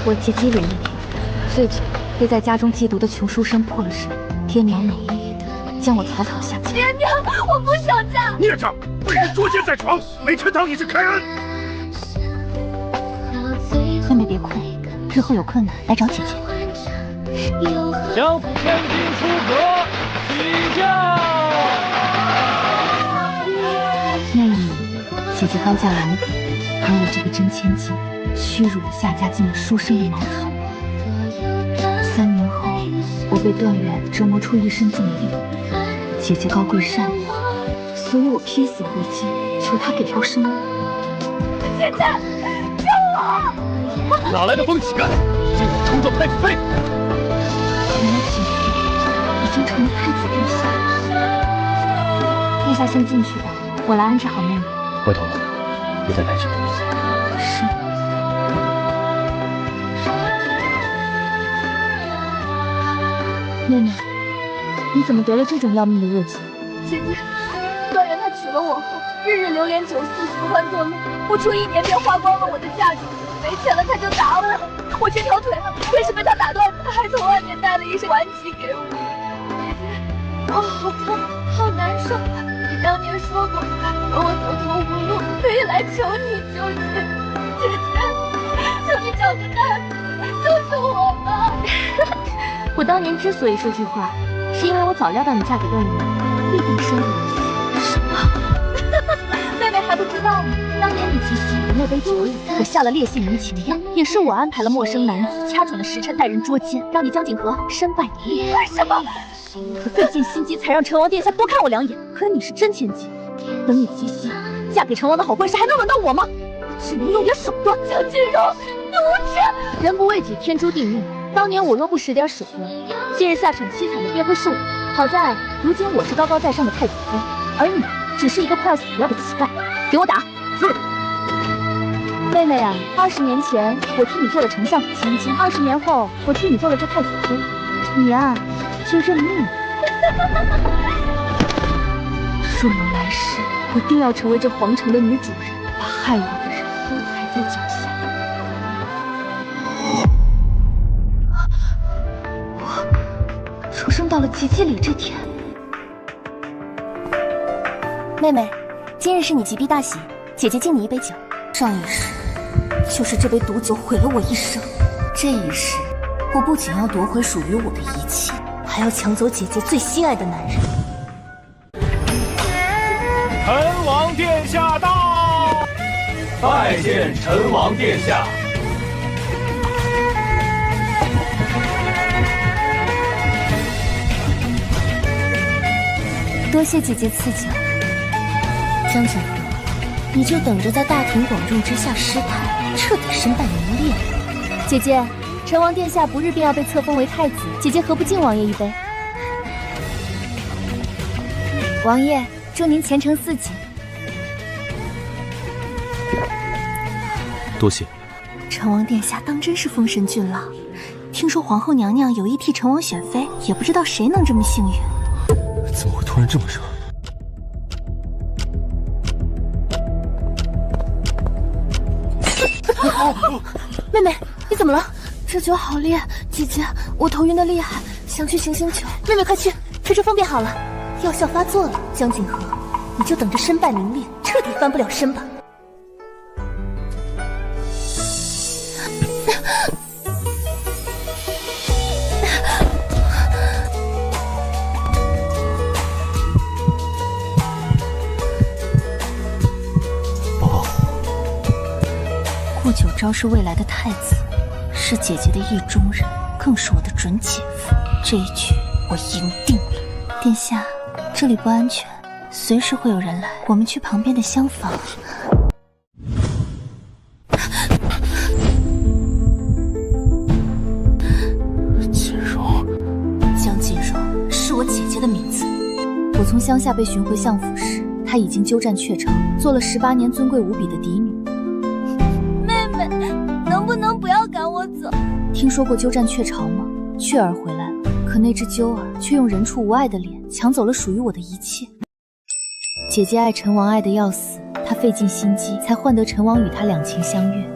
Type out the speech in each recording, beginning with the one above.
我姐姐有一天，最近被在家中寄读的穷书生破了身，爹娘恼怒，将我草草下嫁。爹娘，我不想嫁！孽障，为你捉奸在床，没劝到你是开恩。妹妹别哭，日后有困难来找姐姐。相府千金出阁，起驾。那一年，姐姐刚嫁完子，而我这个真千金，屈辱地下嫁进了书生的茅草。3年后，我被段远折磨出一身重病。姐姐高贵善良，所以我拼死回京，求她给我生路。姐姐，救我！哪来的疯乞丐，竟敢冲撞太子妃！原来姐姐已经成了太子殿下。殿下先进去吧，我来安置好妹妹。回头别再来这。是。妹妹，你怎么得了这种要命的恶疾？姐姐，段远他娶了我后，日日流连酒肆，寻欢作乐。不出1年便花光了我的嫁妆，没钱了他就打我，我这条腿更是被他打断，他还从外面带了一身顽疾给我。姐姐，我好难受。你当年说过，等我走投无路，可以来求你救济。姐姐，求你找个大夫救救我吧！我当年之所以说句话，是因为我早料到你嫁给段远，必定身不由己。什么？妹妹还不知道吗？当年你及羲的那杯酒里可下了烈性迷情药，也是我安排了陌生男子掐准了时辰带人捉奸，让你江景和身败名裂。为什么？可费尽心机才让成王殿下多看我2眼。可你是真千金，等你及羲嫁给成王的好婚事，还能轮到我吗？只能用点手段。江锦荣，毒痴！人不为己，天诛地灭。当年我若不使点手段，今日下场凄惨的便会是我。好在如今我是高高在上的太子妃，而你只是一个快要死掉的乞丐。给我打！是。妹妹啊，20年前我替你做了丞相府千金，20年后我替你做了这太子妃，你啊就认命。若有来世，我定要成为这皇城的女主人，把害我的人都踩在脚下。我出生到了吉吉里这天。妹妹，今日是你吉必大喜，姐姐敬你一杯酒。上一世，就是这杯毒酒毁了我一生。这一世，我不仅要夺回属于我的一切，还要抢走姐姐最心爱的男人。陈王殿下到，拜见陈王殿下。多谢姐姐赐酒。江景和，你就等着在大庭广众之下失态，彻底身败名裂。姐姐，陈王殿下不日便要被册封为太子，姐姐何不敬王爷一杯？王爷，祝您前程似锦。多谢。陈王殿下当真是丰神俊朗，听说皇后娘娘有意替陈王选妃，也不知道谁能这么幸运。怎么会突然这么热？妹妹，你怎么了？这酒好烈，姐姐，我头晕的厉害，想去行星球。妹妹快去，飞车风变好了，药效发作了。江景和，你就等着身败名裂，彻底翻不了身吧。顾九昭是未来的太子，是姐姐的意中人，更是我的准姐夫。这一局我赢定了。殿下，这里不安全，随时会有人来，我们去旁边的厢房。锦荣，江锦荣是我姐姐的名字。我从乡下被寻回相府时，她已经鸠占鹊巢，做了18年尊贵无比的嫡女。能不能不要赶我走？听说过鸠占鹊巢吗？雀儿回来了，可那只鸠儿却用人畜无爱的脸抢走了属于我的一切。姐姐爱陈王爱得要死，她费尽心机才换得陈王与她两情相悦。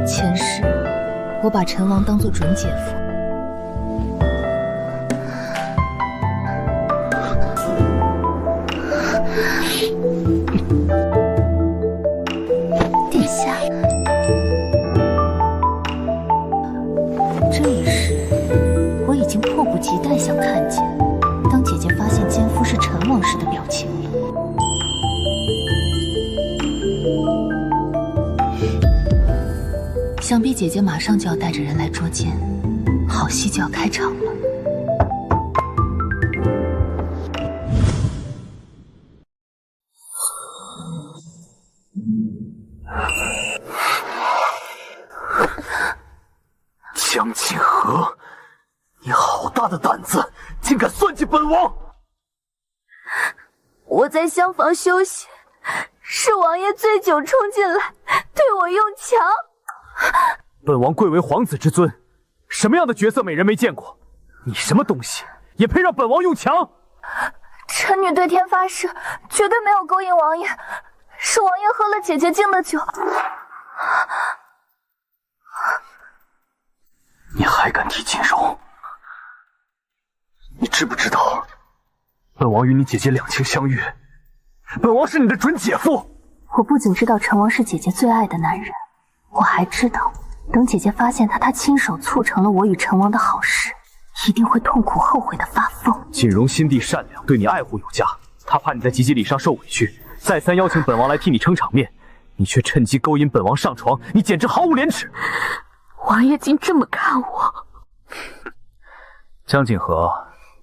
前世我把陈王当作准姐夫，殿下，这一世我已经迫不及待想看见当姐姐发现奸夫是陈王时的表情了。想必姐姐马上就要带着人来捉奸，好戏就要开场了。江锦和，你好大的胆子，竟敢算计本王！我在厢房休息，是王爷醉酒冲进来，对我用强。本王贵为皇子之尊，什么样的绝色美人没见过？你什么东西，也配让本王用强？臣女对天发誓，绝对没有勾引王爷，是王爷喝了姐姐敬的酒。你还敢提锦荣？你知不知道，本王与你姐姐两情相悦，本王是你的准姐夫。我不仅知道陈王是姐姐最爱的男人，我还知道，等姐姐发现他亲手促成了我与陈王的好事，一定会痛苦后悔的发疯。锦荣心地善良，对你爱护有加，他怕你在集集礼上受委屈，再三邀请本王来替你撑场面，你却趁机勾引本王上床，你简直毫无廉耻。王爷竟这么看我。江锦和，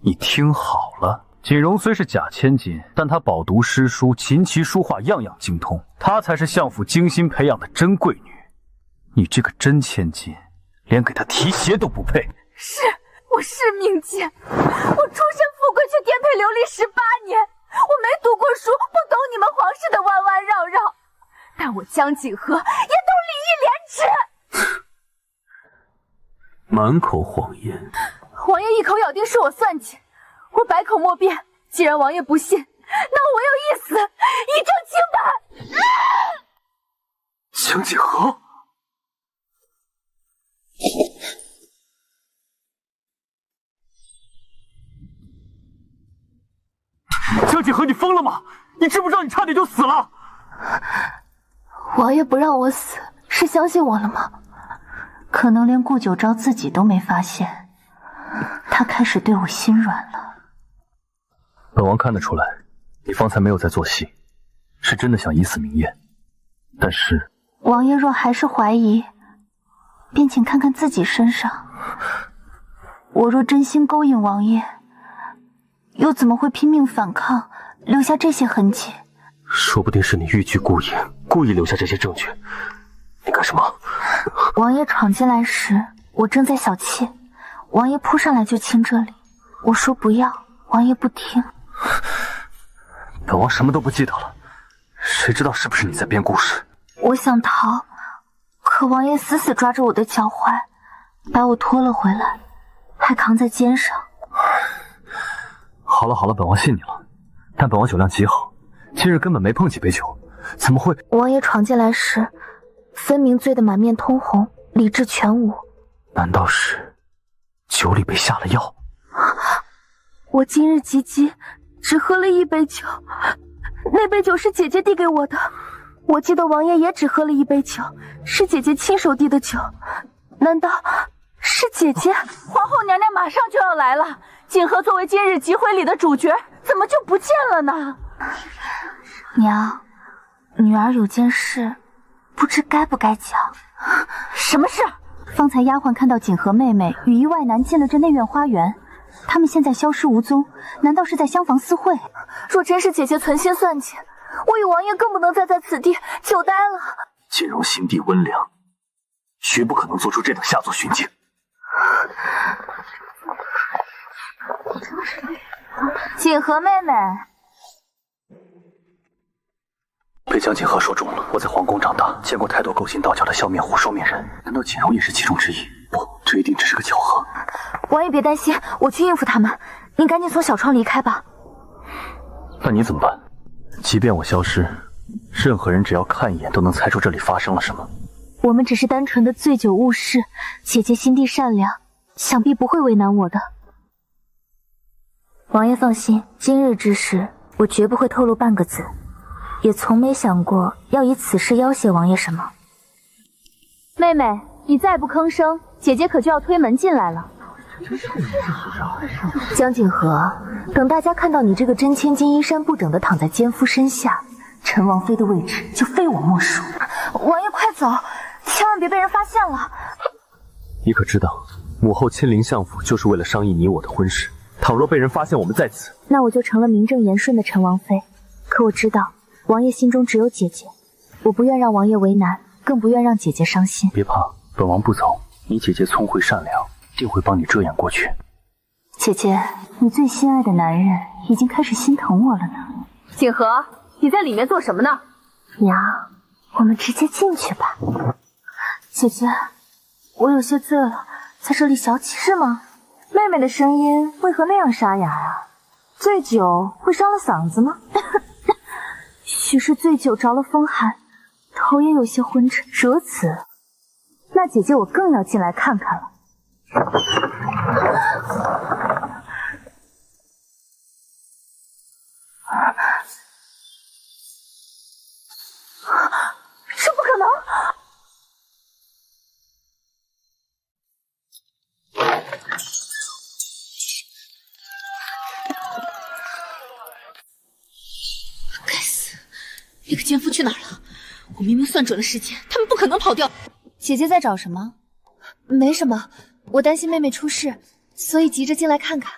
你听好了，锦荣虽是假千金，但她饱读诗书，琴棋书画样样精通，她才是相府精心培养的真贵女。你这个真千金，连给她提鞋都不配。我是命贱，我出身富贵却颠沛流离18年，我没读过书，不懂你们皇室的弯弯绕绕，但我江锦和也都礼义廉耻。满口谎言，王爷一口咬定是我算计，我百口莫辩。既然王爷不信，那我唯有一死，以证清白。江锦和，江锦和，你疯了吗？你知不知道你差点就死了？王爷不让我死，是相信我了吗？可能连顾九昭自己都没发现，他开始对我心软了。本王看得出来，你方才没有在做戏，是真的想以死明咽。但是，王爷若还是怀疑，便请看看自己身上。我若真心勾引王爷，又怎么会拼命反抗，留下这些痕迹？说不定是你欲拒故迎，故意留下这些证据。你干什么？王爷闯进来时，我正在小憩，王爷扑上来就亲这里，我说不要，王爷不听。本王什么都不记得了，谁知道是不是你在编故事？我想逃，可王爷死死抓着我的脚踝，把我拖了回来，还扛在肩上。好了好了，本王信你了，但本王酒量极好，今日根本没碰几杯酒，怎么会？王爷闯进来时，分明醉得满面通红，理智全无。难道是酒里被下了药？我今日及笄只喝了1杯酒，那杯酒是姐姐递给我的。我记得王爷也只喝了1杯酒，是姐姐亲手递的酒。难道是姐姐？皇后娘娘马上就要来了，锦和作为今日集会里的主角，怎么就不见了呢？娘，女儿有件事，不知该不该讲。什么事？方才丫鬟看到锦和妹妹与一外男进了这内院花园，他们现在消失无踪，难道是在厢房私会？若真是姐姐存心算计，我与王爷更不能再在此地久待了。锦荣心地温良，绝不可能做出这等下作巡警。锦和妹妹，被江锦和说中了。我在皇宫长大，见过太多勾心斗角的笑面虎、双面人，难道锦荣也是其中之一？不，这一定只是个巧合。王爷别担心，我去应付他们，您赶紧从小窗离开吧。那你怎么办？即便我消失，任何人只要看一眼都能猜出这里发生了什么。我们只是单纯的醉酒误事，姐姐心地善良，想必不会为难我的。王爷放心，今日之事我绝不会透露半个字，也从没想过要以此事要挟王爷什么。妹妹，你再不吭声，姐姐可就要推门进来了。江景和，等大家看到你这个真千金衣衫不整的躺在奸夫身下，陈王妃的位置就非我莫属。王爷快走，千万别被人发现了。你可知道，母后亲临相府就是为了商议你我的婚事。倘若被人发现我们在此，那我就成了名正言顺的陈王妃。可我知道，王爷心中只有姐姐，我不愿让王爷为难，更不愿让姐姐伤心。别怕，本王不走，你姐姐聪慧善良，定会帮你遮掩过去。姐姐，你最心爱的男人已经开始心疼我了呢。景和，你在里面做什么呢？娘，我们直接进去吧。姐姐，我有些醉了，在这里小起是吗？妹妹的声音为何那样沙哑啊？醉酒会伤了嗓子吗？许是醉酒着了风寒，头也有些昏沉。如此，那姐姐我更要进来看看了。这不可能！该死，那个奸夫去哪儿了？我明明算准了时间，他们不可能跑掉。姐姐在找什么？没什么，我担心妹妹出事，所以急着进来看看。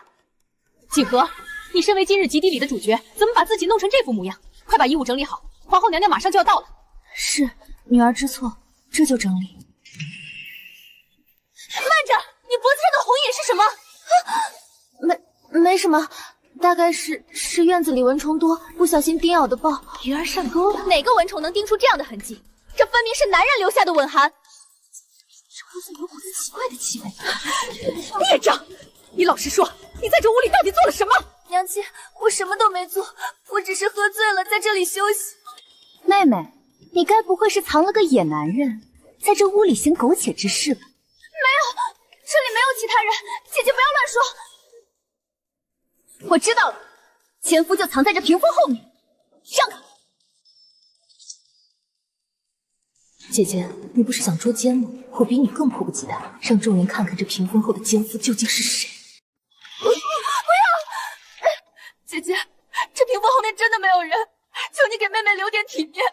景和，你身为今日集地里的主角，怎么把自己弄成这副模样？快把衣物整理好，皇后娘娘马上就要到了。是，女儿知错，这就整理。慢着，你脖子上的红印是什么？没什么，大概是院子里蚊虫多，不小心叮咬的包。鱼儿上钩了。哪个蚊虫能叮出这样的痕迹？这分明是男人留下的吻痕。这屋子有股子奇怪的气味。孽障！你老实说，你在这屋里到底做了什么？娘亲，我什么都没做，我只是喝醉了，在这里休息。妹妹，你该不会是藏了个野男人，在这屋里行苟且之事吧？没有，这里没有其他人，姐姐不要乱说。我知道了，前夫就藏在这屏风后面。让开！姐姐，你不是想捉奸吗？我比你更迫不及待，让众人看看这屏风后的奸夫究竟是谁。不要！姐姐，这屏风后面真的没有人，求你给妹妹留点体面。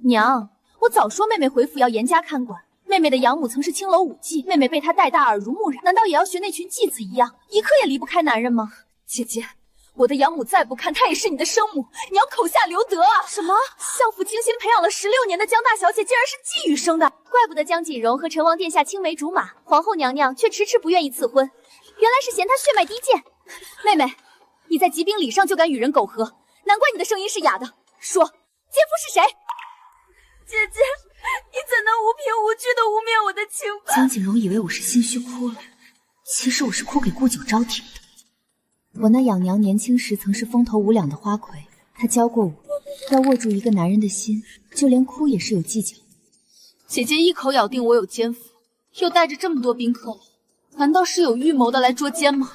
娘，我早说妹妹回府要严加看管。妹妹的养母曾是青楼舞妓，妹妹被她带大耳濡目染，难道也要学那群妓子一样，一刻也离不开男人吗？姐姐，我的养母再不堪，她也是你的生母，你要口下留德啊！什么？相府精心培养了16年的江大小姐，竟然是妓女生的，怪不得江锦荣和陈王殿下青梅竹马，皇后娘娘却迟迟不愿意赐婚，原来是嫌她血脉低贱。妹妹，你在吉兵礼上就敢与人苟合，难怪你的声音是哑的。说，奸夫是谁？姐姐，你怎能无凭无据的污蔑我的清白？江锦荣以为我是心虚哭了，其实我是哭给顾九昭听的。我那养娘年轻时曾是风头无两的花魁，她教过我，要握住一个男人的心，就连哭也是有技巧。姐姐一口咬定我有奸夫，又带着这么多宾客来，难道是有预谋的来捉奸吗？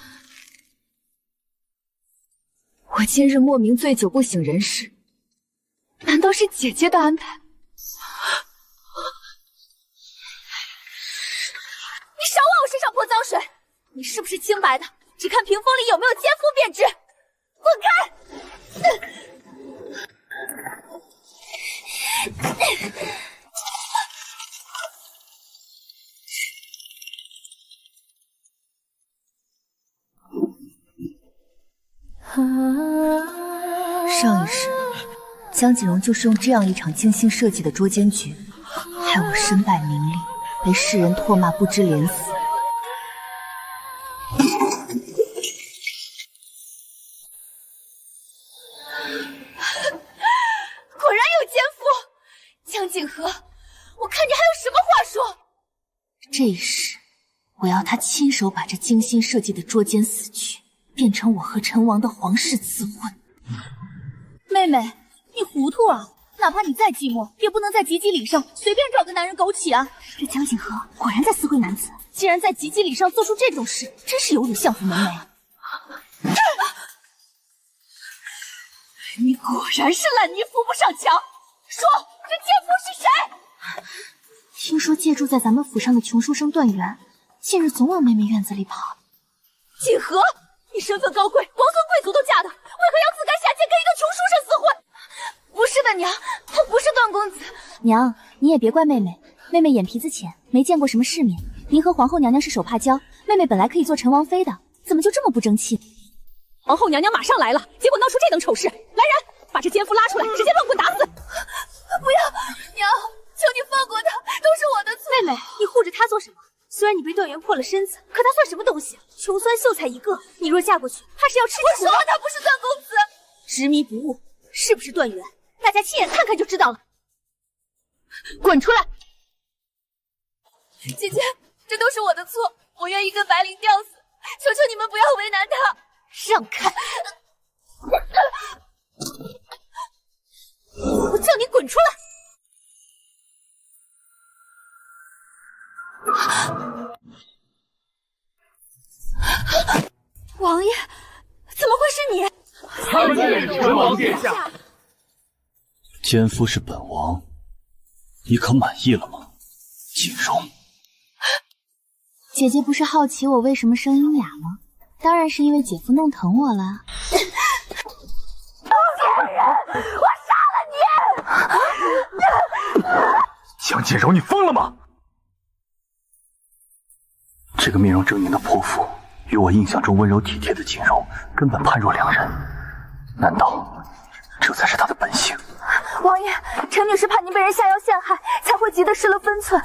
我今日莫名醉酒不省人事，难道是姐姐的安排？你少往我身上泼脏水！你是不是清白的？只看屏风里有没有奸夫便知。滚开！上一世，江锦荣就是用这样一场精心设计的捉奸局，害我身败名裂，被世人唾骂不知廉死。果然有奸夫，江景和，我看你还有什么话说？这一世，我要他亲手把这精心设计的捉奸死局变成我和陈王的皇室赐婚。妹妹，你糊涂啊！哪怕你再寂寞，也不能在吉吉里上随便找个男人苟起啊！这江景和果然在私会男子，竟然在吉吉里上做出这种事，真是有辱相府门楣。你果然是烂泥扶不上墙。说，这奸夫是谁？听说借住在咱们府上的穷书生段源，近日总往妹妹院子里跑。景和，你身份高贵，王孙贵族都嫁的，为何要自甘下贱跟一个穷书生私会？不是的，娘，他不是段公子。娘，你也别怪妹妹，妹妹眼皮子浅，没见过什么世面。您和皇后娘娘是手帕交，妹妹本来可以做陈王妃的，怎么就这么不争气？皇后娘娘马上来了，结果闹出这等丑事！来人，把这奸夫拉出来，直接乱棍打死！不要，娘，求你放过他，都是我的错。妹妹，你护着他做什么？虽然你被段源破了身子，可他算什么东西？穷酸秀才一个，你若嫁过去，怕是要吃苦。我说他不是段公子。执迷不悟，是不是段源？大家亲眼看看就知道了。滚出来！姐姐，这都是我的错，我愿意跟白灵吊死，求求你们不要为难他。让开！我叫你滚出来！王爷，怎么会是你？参见陈王殿下。奸夫是本王，你可满意了吗，锦荣？姐姐不是好奇我为什么声音哑吗？当然是因为姐夫弄疼我了。贱人！我杀了你！江锦荣，你疯了吗？这个面容狰狞的泼妇，与我印象中温柔体贴的锦荣根本判若两人。难道这才是他的本性？王爷，陈女士怕您被人下药陷害，才会急得失了分寸。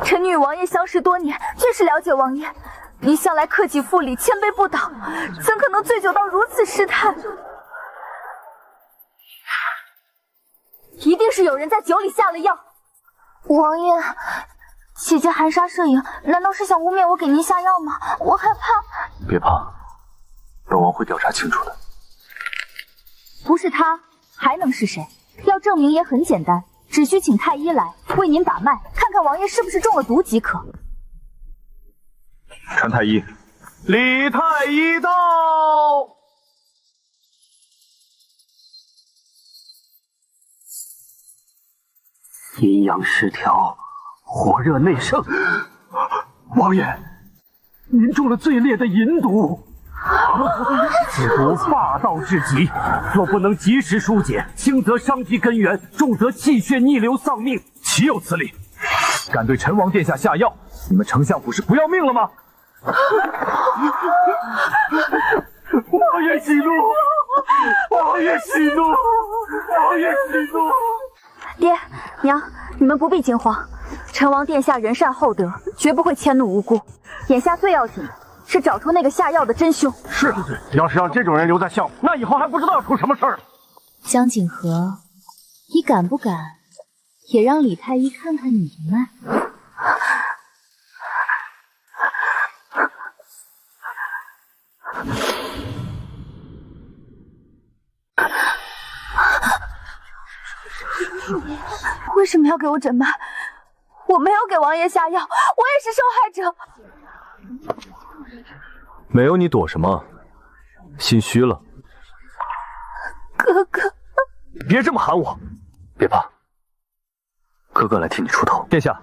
陈女与王爷相识多年，确实了解王爷。您向来克己复礼，谦卑不倒，怎可能醉酒到如此失态？一定是有人在酒里下了药。王爷，姐姐含沙射影，难道是想污蔑我给您下药吗？我害怕。别怕，本王会调查清楚的。不是他，还能是谁？要证明也很简单，只需请太医来为您把脉，看看王爷是不是中了毒即可。传太医，李太医到。阴阳失调，火热内盛。王爷，您中了最烈的银毒。此毒霸道至极，若不能及时疏解，轻则伤及根源，重则气血逆流丧命，岂有此理！敢对陈王殿下下药，你们丞相府是不要命了吗？王爷息怒！王爷息怒！王爷息怒！爹娘，你们不必惊慌，陈王殿下仁善厚德，绝不会迁怒无辜。眼下最要紧的是找出那个下药的真凶。是，要是让这种人留在相府，那以后还不知道出什么事儿。江景和，你敢不敢也让李太医看看你的脉？为什么要给我诊脉？我没有给王爷下药，我也是受害者。没有你躲什么？心虚了？哥哥，别这么喊我！别怕，哥哥来替你出头。殿下，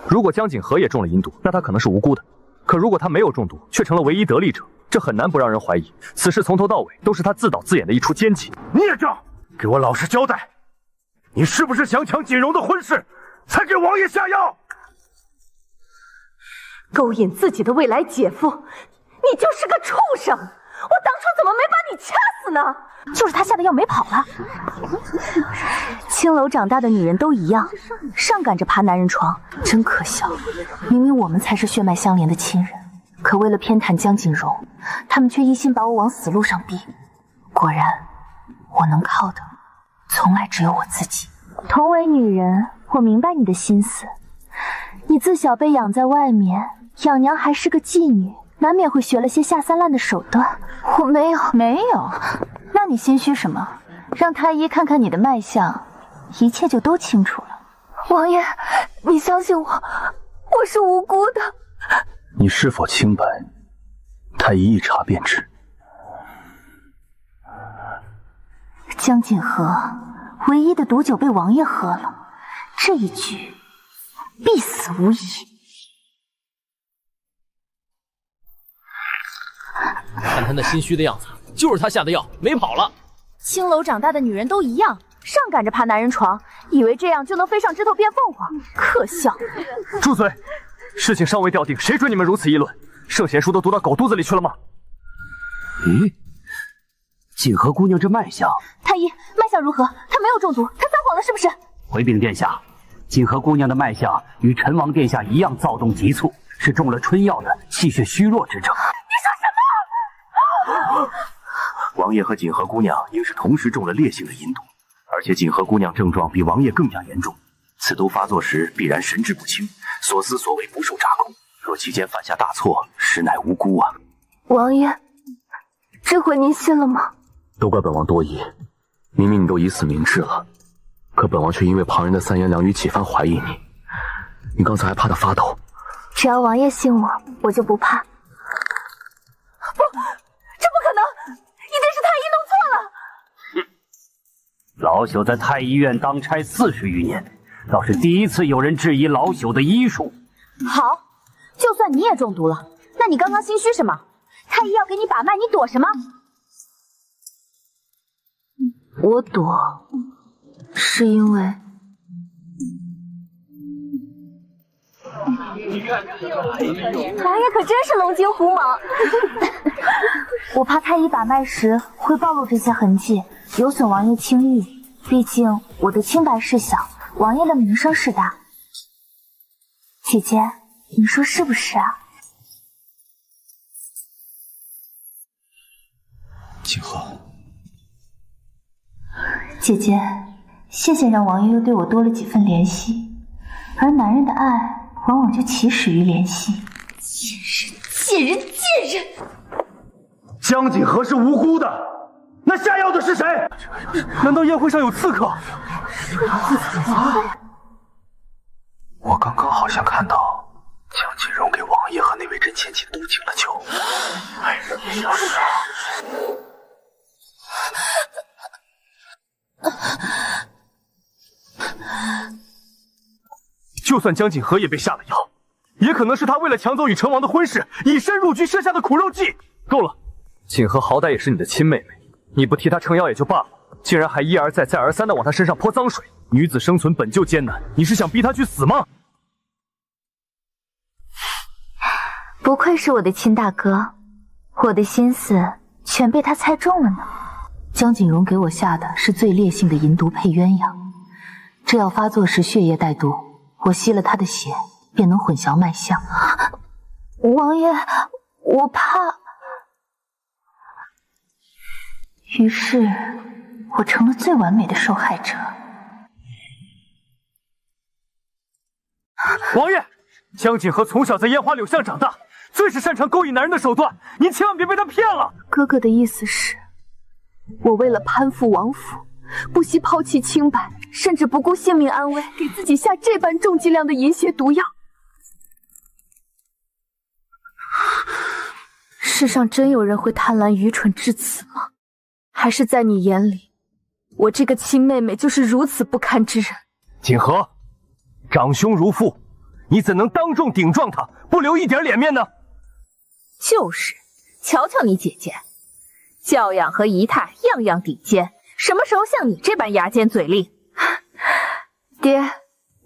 如果江景和也中了阴毒，那他可能是无辜的；可如果他没有中毒，却成了唯一得利者，这很难不让人怀疑，此事从头到尾都是他自导自演的一出奸计。孽障，给我老实交代！你是不是想抢锦荣的婚事，才给王爷下药？勾引自己的未来姐夫，你就是个畜生！我当初怎么没把你掐死呢？就是他下的药没跑了。青楼长大的女人都一样，上赶着爬男人床，真可笑。明明我们才是血脉相连的亲人，可为了偏袒江锦荣，他们却一心把我往死路上逼。果然，我能靠的从来只有我自己。同为女人，我明白你的心思。你自小被养在外面，养娘还是个妓女，难免会学了些下三滥的手段。我没有。那你心虚什么？让太医看看你的脉象，一切就都清楚了。王爷，你相信我，我是无辜的。你是否清白，太医一查便知。江锦和唯一的毒酒被王爷喝了，这一局必死无疑。看他那心虚的样子，就是他下的药，没跑了。青楼长大的女人都一样，上赶着爬男人床，以为这样就能飞上枝头变凤凰，可笑！住嘴！事情尚未调定，谁准你们如此议论？圣贤书都读到狗肚子里去了吗？咦，锦和姑娘这脉象……太医，脉象如何？她没有中毒，她撒谎了是不是？回禀殿下，锦和姑娘的脉象与陈王殿下一样躁动急促，是中了春药的气血虚弱之症。王爷和锦和姑娘应是同时中了烈性的阴毒，而且锦和姑娘症状比王爷更加严重。此毒发作时必然神志不清，所思所为不受掌控。若期间犯下大错，实乃无辜啊！王爷，这回您信了吗？都怪本王多疑，明明你都以死明志了，可本王却因为旁人的三言两语几番怀疑你。你刚才还怕得发抖。只要王爷信我，我就不怕。不，这不可能！一定是太医弄错了。老朽在太医院当差40余年，倒是第一次有人质疑老朽的医术。好，就算你也中毒了，那你刚刚心虚什么？太医要给你把脉，你躲什么？我躲，是因为……王爷可真是龙精虎猛。我怕太医把脉时会暴露这些痕迹，有损王爷清誉。毕竟我的清白是小，王爷的名声是大。姐姐，你说是不是啊？锦和，姐姐，谢谢让王爷又对我多了几分怜惜。而男人的爱往往就起始于怜惜。贱人，贱人，贱人！江锦和是无辜的，那下药的是谁？难道宴会上有刺客？我刚刚好像看到江锦荣给王爷和那位真千金都敬了酒。就算江锦和也被下了药，也可能是他为了抢走与成王的婚事，以身入局设下的苦肉计。够了，锦和好歹也是你的亲妹妹，你不替她撑腰也就罢了，竟然还一而再再而三的往她身上泼脏水。女子生存本就艰难，你是想逼她去死吗？不愧是我的亲大哥，我的心思全被他猜中了呢。江锦荣给我下的是最烈性的银毒配鸳鸯，这药发作时血液带毒，我吸了他的血便能混淆脉象。王爷，我怕……于是我成了最完美的受害者。王爷，江锦和从小在烟花柳巷长大，最是擅长勾引男人的手段，您千万别被他骗了。哥哥的意思是，我为了攀附王府，不惜抛弃清白，甚至不顾性命安危，给自己下这般重剂量的淫邪毒药。世上真有人会贪婪愚蠢至此吗？还是在你眼里，我这个亲妹妹就是如此不堪之人？锦和，长兄如父，你怎能当众顶撞他，不留一点脸面呢？就是，瞧瞧你姐姐，教养和仪态样样顶尖，什么时候像你这般牙尖嘴利？爹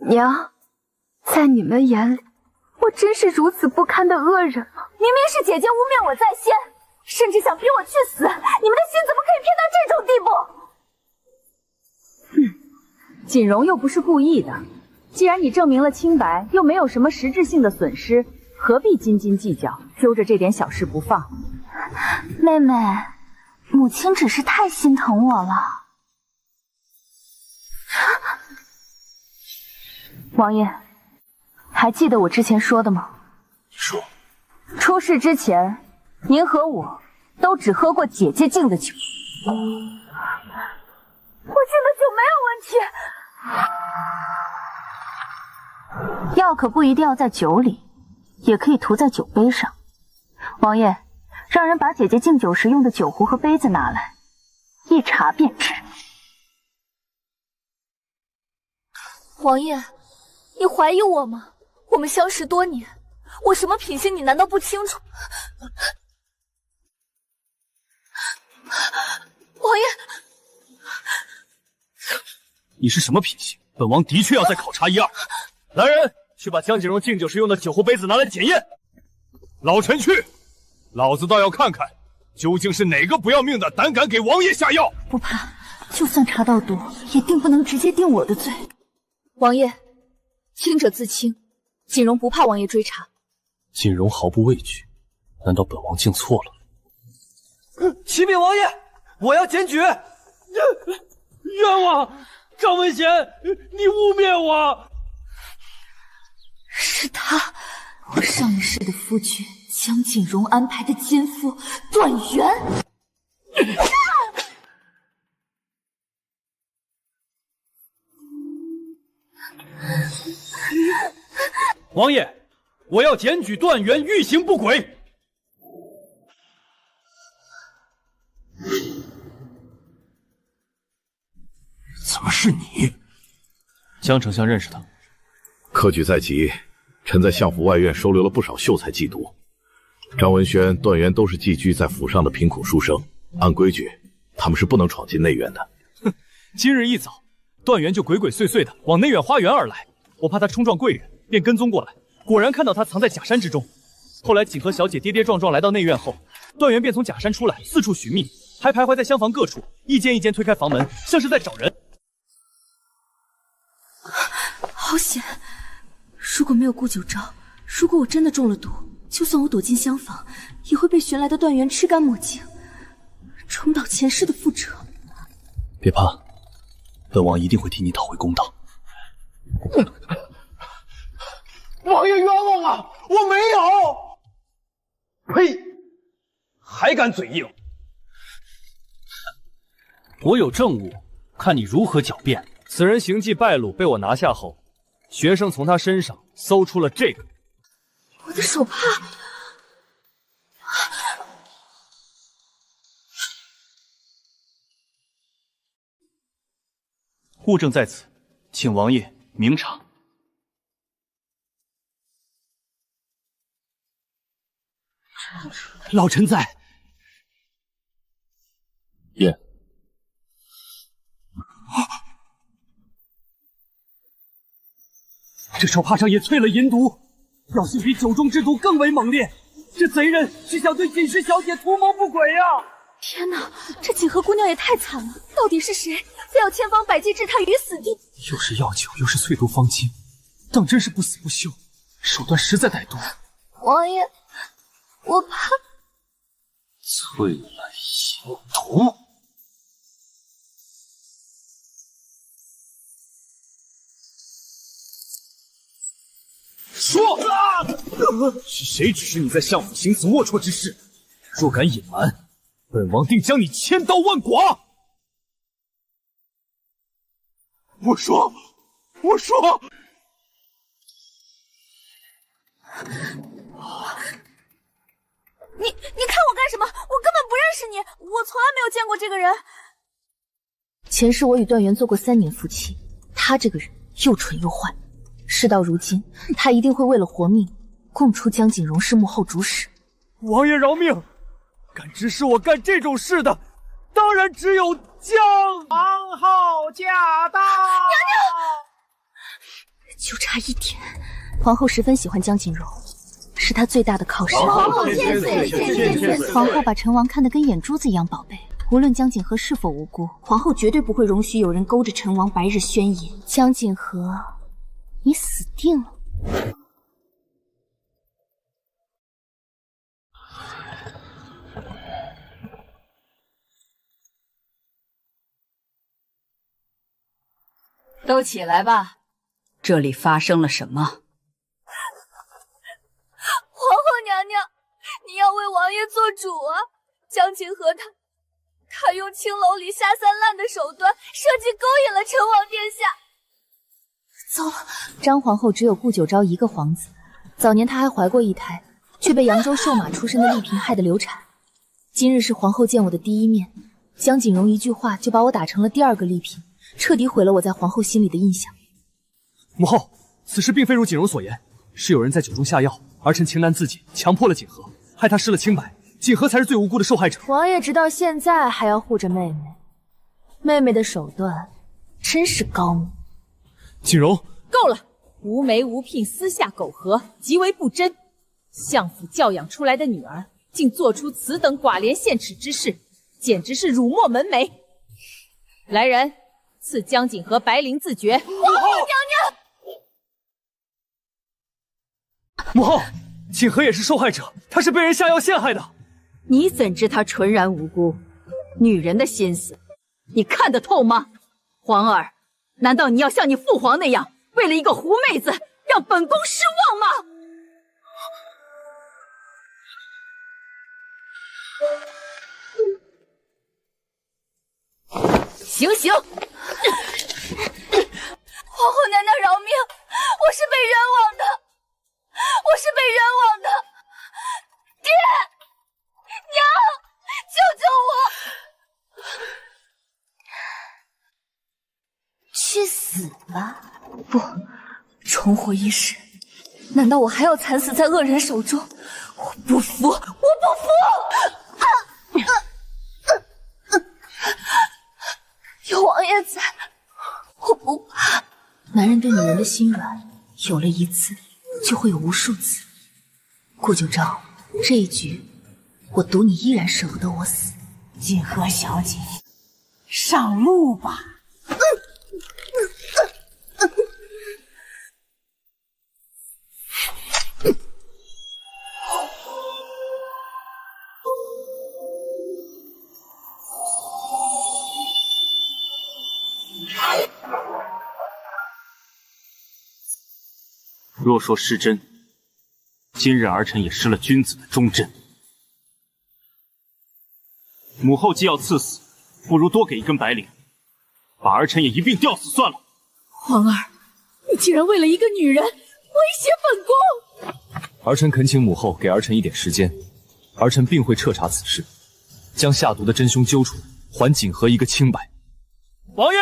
娘，在你们眼里，我真是如此不堪的恶人吗？明明是姐姐污蔑我在先，甚至想逼我去死，你们的心怎么可以偏到这种地步？锦荣又不是故意的，既然你证明了清白，又没有什么实质性的损失，何必斤斤计较，揪着这点小事不放？妹妹，母亲只是太心疼我了。王爷，还记得我之前说的吗？说，出事之前，您和我都只喝过姐姐敬的酒。我敬的酒没有问题，药可不一定要在酒里，也可以涂在酒杯上。王爷，让人把姐姐敬酒时用的酒壶和杯子拿来，一查便知。王爷，你怀疑我吗？我们相识多年，我什么品性你难道不清楚？王爷，你是什么品性？本王的确要再考察一二。来人，去把江锦荣敬酒时用的酒壶杯子拿来检验。老臣去，老子倒要看看，究竟是哪个不要命的胆敢给王爷下药。不怕，就算查到毒，也定不能直接定我的罪。王爷，清者自清，锦荣不怕王爷追查。锦荣毫不畏惧，难道本王竟错了？启禀王爷，我要检举。冤枉！张文贤，你污蔑我！是他，我上一世的夫君江锦荣安排的奸夫段源。王爷，我要检举段源欲行不轨。怎么是你？江丞相认识他。科举在即，臣在相府外院收留了不少秀才寄读。张文轩、段源都是寄居在府上的贫苦书生，按规矩，他们是不能闯进内院的。哼，今日一早，段源就鬼鬼祟祟的往内院花园而来，我怕他冲撞贵人，便跟踪过来。果然看到他藏在假山之中。后来锦和小姐跌跌撞撞来到内院后，段源便从假山出来，四处寻觅，还徘徊在厢房各处，一间一间推开房门，像是在找人。好险！如果没有顾九招，如果我真的中了毒，就算我躲进厢房，也会被寻来的段源吃干抹净，重蹈前世的覆辙。别怕，本王一定会替你讨回公道。王爷冤枉啊！我没有！呸！还敢嘴硬！我有证物，看你如何狡辩。此人行迹败露，被我拿下后，学生从他身上搜出了这个。我的手帕。物证在此，请王爷明察。老臣在。验。这手帕上也淬了银毒，药性比酒中之毒更为猛烈。这贼人是想对锦诗小姐图谋不轨呀！天哪，这锦和姑娘也太惨了！到底是谁非要千方百计置她于死地？又是药酒，又是淬毒方巾，当真是不死不休，手段实在歹毒。王爷，我怕淬了银毒。说，是谁指使你在相府行此龌龊之事？若敢隐瞒，本王定将你千刀万剐！我说，你看我干什么？我根本不认识你，我从来没有见过这个人。前世我与段源做过3年夫妻，他这个人又蠢又坏。事到如今，他一定会为了活命，供出江锦荣是幕后主使。王爷饶命！敢指使我干这种事的，当然只有江皇后驾到。娘娘，就差一点，皇后十分喜欢江锦荣，是她最大的靠山。皇后千岁！皇后把陈王看得跟眼珠子一样宝贝。无论江锦和是否无辜，皇后绝对不会容许有人勾着陈王白日宣言。江锦和，你死定了！都起来吧，这里发生了什么？皇后娘娘，你要为王爷做主啊！江锦和他用青楼里下三滥的手段设计勾引了陈王殿下，糟了，张皇后只有顾九昭一个皇子，早年她还怀过一胎，却被扬州瘦马出身的丽嫔害得流产。今日是皇后见我的第一面，江锦荣一句话就把我打成了第二个丽嫔，彻底毁了我在皇后心里的印象。母后，此事并非如锦荣所言，是有人在酒中下药，儿臣情难自禁，强迫了锦和，害她失了清白。锦和才是最无辜的受害者。王爷直到现在还要护着妹妹，妹妹的手段真是高明。锦荣，够了！无媒无聘，私下苟合，极为不贞。相府教养出来的女儿，竟做出此等寡廉鲜耻之事，简直是辱没门楣。来人，赐江锦和白绫自绝。皇后娘娘，母后，锦和也是受害者，她是被人下药陷害的。你怎知她纯然无辜？女人的心思，你看得透吗？皇儿，难道你要像你父皇那样，为了一个狐妹子，让本宫失望吗？行刑！皇后娘娘饶命，我是被冤枉的，我是被冤枉的。爹，娘，救救我！去死吧！不，重活一世，难道我还要惨死在恶人手中？我不服！我不服！有王爷在，我不怕。男人对女人的心软，有了一次，就会有无数次。顾九昭，这一局，我赌你依然舍不得我死。锦和小姐，上路吧。若说失贞，今日儿臣也失了君子的忠贞。母后既要赐死，不如多给一根白绫，把儿臣也一并吊死算了。皇儿，你竟然为了一个女人威胁本宫！儿臣恳请母后给儿臣一点时间，儿臣定会彻查此事，将下毒的真凶揪出来，还锦和一个清白。王爷，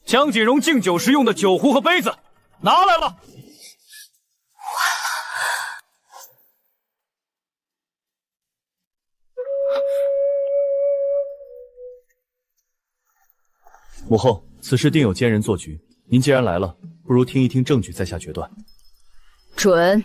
江锦荣敬酒时用的酒壶和杯子拿来了。母后，此事定有奸人做局。您既然来了，不如听一听证据，再下决断。准。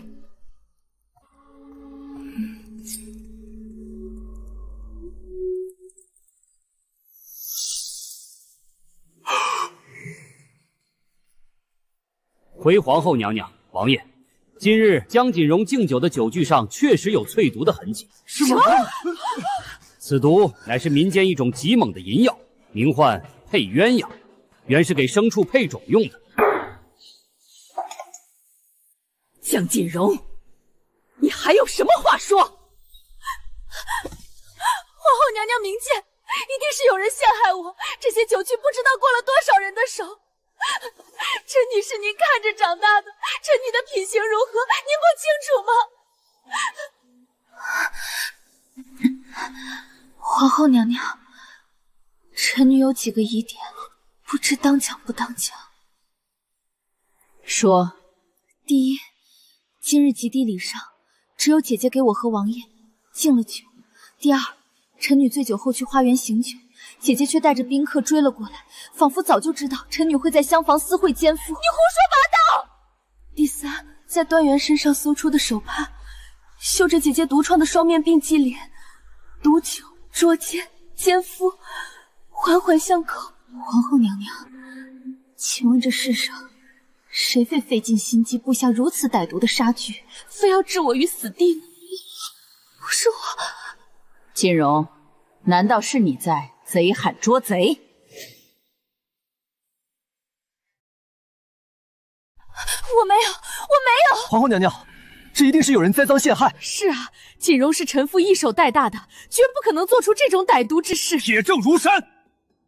回皇后娘娘，王爷，今日江锦荣敬酒的酒具上确实有淬毒的痕迹。什么？此毒乃是民间一种极猛的淫药，名唤配鸳鸯，原是给牲畜配种用的。江锦荣，你还有什么话说？皇后娘娘明鉴，一定是有人陷害我，这些酒具不知道过了多少人的手。这女是您看着长大的，这女的品行如何，您不清楚吗？皇后娘娘，臣女有几个疑点，不知当讲不当讲。说。第一，今日及第礼上，只有姐姐给我和王爷敬了酒。第二，臣女醉酒后去花园醒酒，姐姐却带着宾客追了过来，仿佛早就知道臣女会在厢房私会奸夫。你胡说八道！第三，在端元身上搜出的手帕，绣着姐姐毒疮的双面并记脸，毒酒、捉奸、奸夫，环环相扣。皇后娘娘，请问这世上谁会费尽心机布下如此歹毒的杀局，非要置我于死地呢？不是我。锦荣，难道是你在贼喊捉贼？我没有，我没有。皇后娘娘，这一定是有人栽赃陷害。是啊，锦荣是臣妇一手带大的，绝不可能做出这种歹毒之事。铁证如山，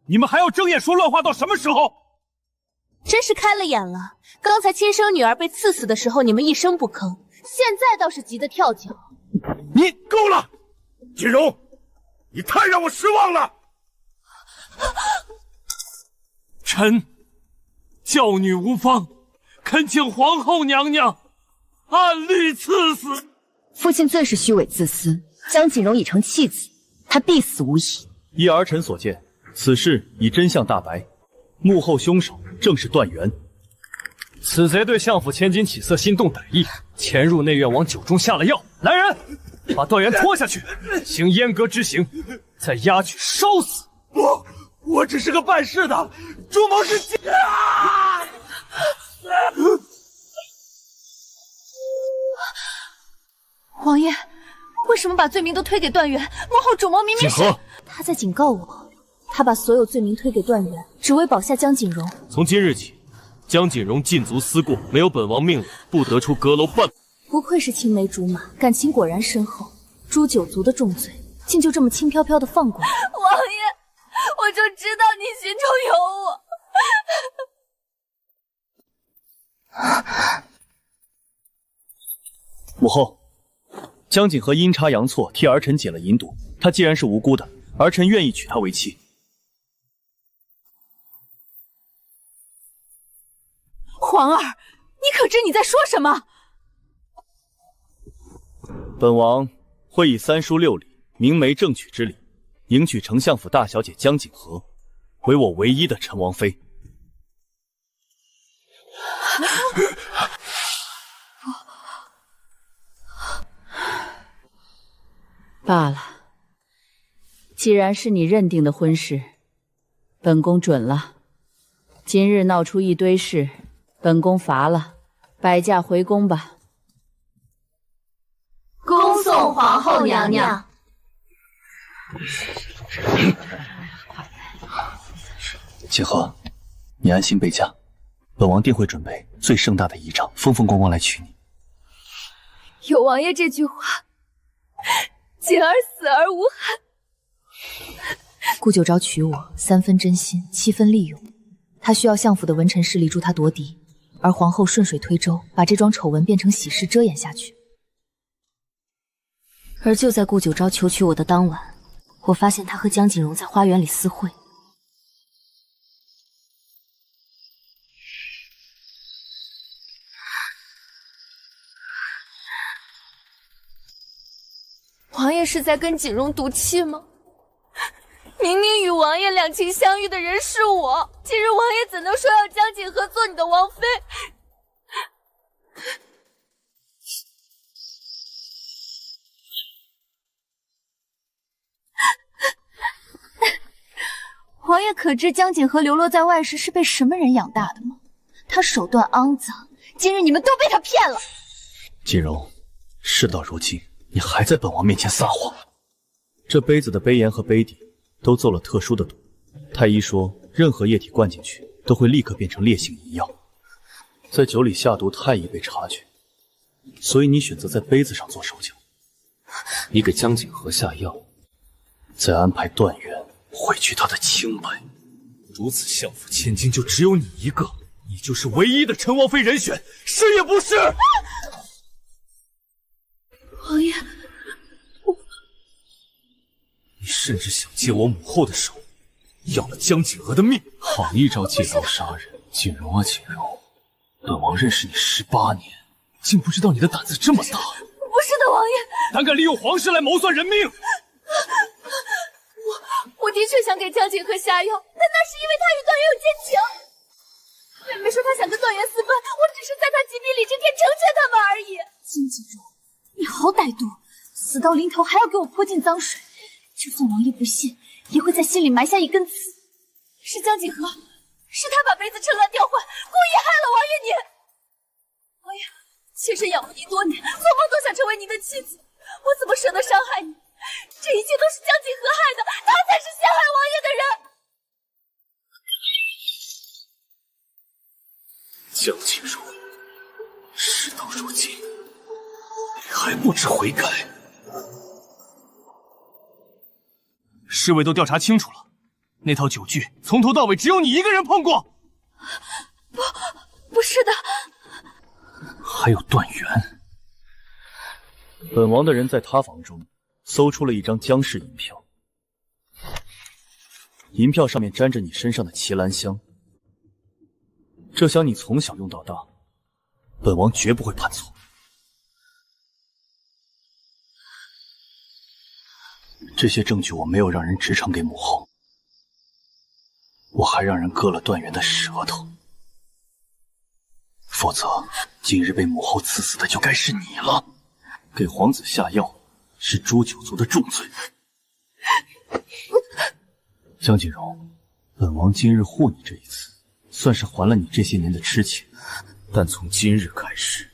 你们还要睁眼说乱话到什么时候？真是开了眼了。刚才亲生女儿被刺死的时候，你们一声不吭，现在倒是急得跳脚。你够了，锦荣，你太让我失望了。臣教女无方，恳请皇后娘娘按律赐死。父亲最是虚伪自私，江锦荣已成弃子，他必死无疑。依儿臣所见，此事已真相大白，幕后凶手正是段源。此贼对相府千金起色心动歹意，潜入内院往酒中下了药。来人，把段源拖下去，行阉割之刑，再押去烧死。我只是个办事的，主谋是啊！王爷，为什么把罪名都推给段源？幕后主谋明明是他在警告我，他把所有罪名推给段源，只为保下江锦荣。从今日起，江锦荣尽足思过，没有本王命令，不得出阁楼半步。不愧是青梅竹马，感情果然深厚。诛九族的重罪，竟就这么轻飘飘的放过了。王爷，我就知道你心中有我。母后，江锦和阴差阳错替儿臣解了银毒，他既然是无辜的，儿臣愿意娶她为妻。皇儿，你可知你在说什么？本王会以三书六礼、明媒正娶之礼，迎娶丞相府大小姐江锦和，为我唯一的陈王妃。罢了，既然是你认定的婚事，本宫准了。今日闹出一堆事，本宫罚了，摆驾回宫吧。恭送皇后娘娘。锦和，你安心备驾，本王定会准备最盛大的仪仗，风风光光来娶你。有王爷这句话，锦儿死而无憾。顾九昭娶我，3分真心，7分利用。他需要相府的文臣势力助他夺嫡，而皇后顺水推舟，把这桩丑闻变成喜事遮掩下去。而就在顾九昭求娶我的当晚，我发现他和江锦荣在花园里私会。王爷是在跟锦荣赌气吗？明明与王爷两情相悦的人是我，今日王爷怎能说要江锦和做你的王妃？王爷可知江锦和流落在外时是被什么人养大的吗？他手段肮脏，今日你们都被他骗了。锦荣，事到如今，你还在本王面前撒谎。这杯子的杯沿和杯底都做了特殊的毒，太医说任何液体灌进去都会立刻变成烈性遗药，在酒里下毒太易被察觉，所以你选择在杯子上做手脚。你给江锦和下药，再安排段源毁去他的清白。如此相府千金就只有你一个，你就是唯一的陈王妃人选，是也不是？王爷，你甚至想借我母后的手，要了江锦娥的命。好一招借刀杀人！锦荣啊锦荣，本王认识你18年，竟不知道你的胆子这么大。不是的，王爷，胆敢利用皇室来谋算人命。我的确想给江锦和下药，但那是因为他与段源有奸情。妹妹说她想跟段源私奔，我只是在她疾病里这天成全他们而已。江锦荣，你好歹毒，死到临头还要给我泼进脏水，就算王爷不信，也会在心里埋下一根刺。是江锦和，是他把杯子趁乱调换，故意害了王爷你。王爷，妾身仰慕您多年，做梦都想成为您的妻子，我怎么舍得伤害你？这一切都是江锦和害的，他才是陷害王爷的人。江锦荣，事到如今，你还不知悔改？侍卫都调查清楚了，那套酒具从头到尾只有你一个人碰过。不，还有段源。本王的人在他房中搜出了一张江氏银票，银票上面沾着你身上的奇兰香。这香你从小用到大，本王绝不会判错。这些证据我没有让人直呈给母后，我还让人割了段源的舌头。否则，今日被母后赐死的就该是你了。给皇子下药是诛九族的重罪。江锦荣，本王今日护你这一次，算是还了你这些年的痴情。但从今日开始，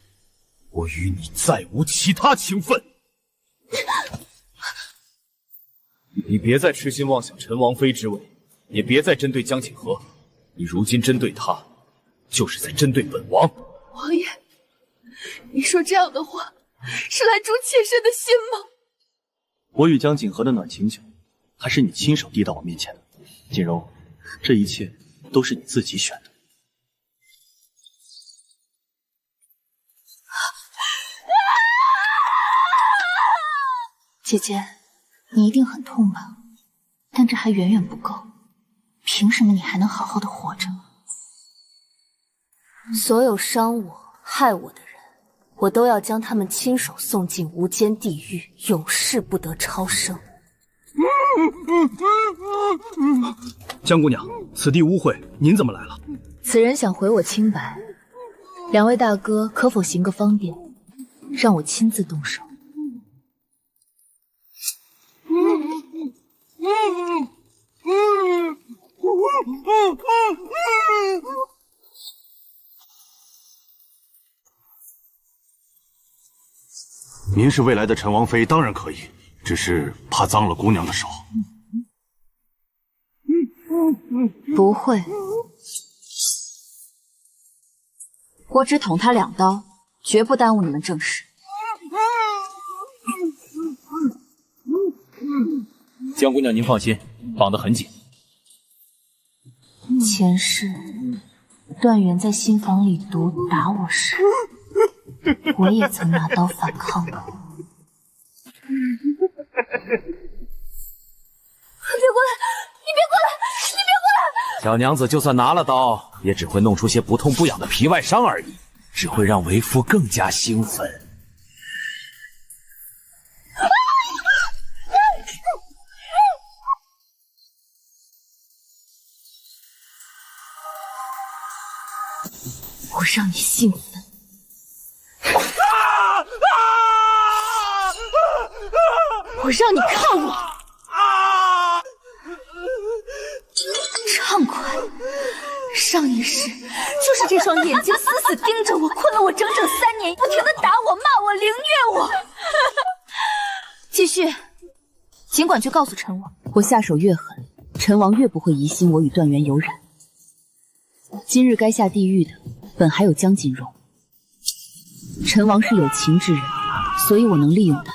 我与你再无其他情分。你别再痴心妄想陈王妃之位，也别再针对江锦和。你如今针对他，就是在针对本王。王爷，你说这样的话，是来诛妾身的心吗？我与江锦和的暖情酒，还是你亲手递到我面前的。锦荣，这一切都是你自己选的。姐姐，你一定很痛吧？但这还远远不够。凭什么你还能好好的活着？所有伤我、害我的人，我都要将他们亲手送进无间地狱，永世不得超生。江姑娘，此地污秽，您怎么来了？此人想毁我清白，两位大哥可否行个方便，让我亲自动手？您是未来的陈王妃，当然可以，只是怕脏了姑娘的手。不会，我只捅他2刀，绝不耽误你们正事。江姑娘，您放心，绑得很紧。前世段源在新房里毒打我时，我也曾拿刀反抗过。别过来！你别过来！你别过来！小娘子就算拿了刀，也只会弄出些不痛不痒的皮外伤而已，只会让为夫更加兴奋。我让你兴奋。我让你看我畅快。上一世就是这双眼睛死死盯着我，困了我整整3年，不停的打我、骂我、凌虐我。继续，尽管去告诉陈王，我下手越狠，陈王越不会疑心我与段源有染。今日该下地狱的，本还有江锦荣。陈王是有情之人，所以我能利用他，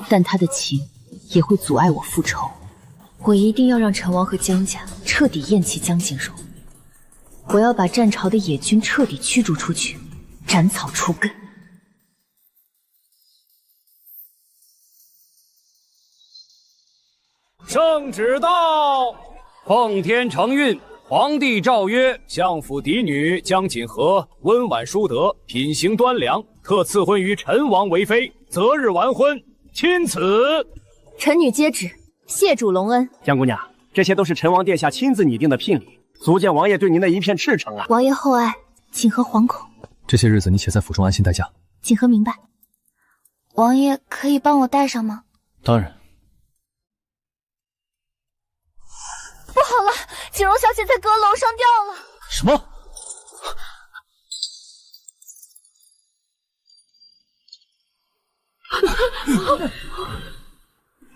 但他的情也会阻碍我复仇。我一定要让陈王和江家彻底厌弃江锦荣。我要把战朝的野军彻底驱逐出去，斩草除根。圣旨到，奉天承运，皇帝诏曰：相府嫡女江锦和温婉淑德，品行端良，特赐婚于陈王为妃，择日完婚，钦此。臣女接旨，谢主隆恩。江姑娘，这些都是陈王殿下亲自拟定的聘礼，足见王爷对您的一片赤诚啊！王爷厚爱，锦和惶恐。这些日子你且在府中安心待嫁。锦和明白。王爷可以帮我带上吗？当然。不好了，锦荣小姐在阁楼上掉了。什么？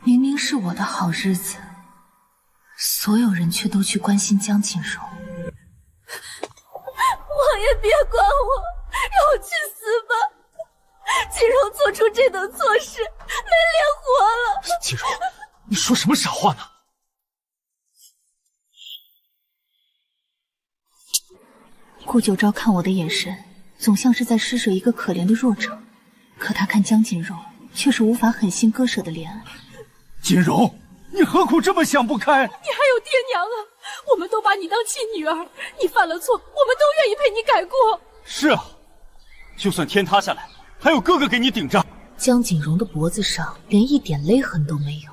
明明是我的好日子，所有人却都去关心江锦荣。王爷别管我，让我去死吧！锦荣做出这等错事，没脸活了。锦荣，你说什么傻话呢？顾九昭看我的眼神，总像是在施舍一个可怜的弱者。可他看江锦荣，却是无法狠心割舍的怜爱。锦荣，你何苦这么想不开？你还有爹娘啊！我们都把你当亲女儿，你犯了错，我们都愿意陪你改过。是啊，就算天塌下来，还有哥哥给你顶着。江锦荣的脖子上连一点勒痕都没有，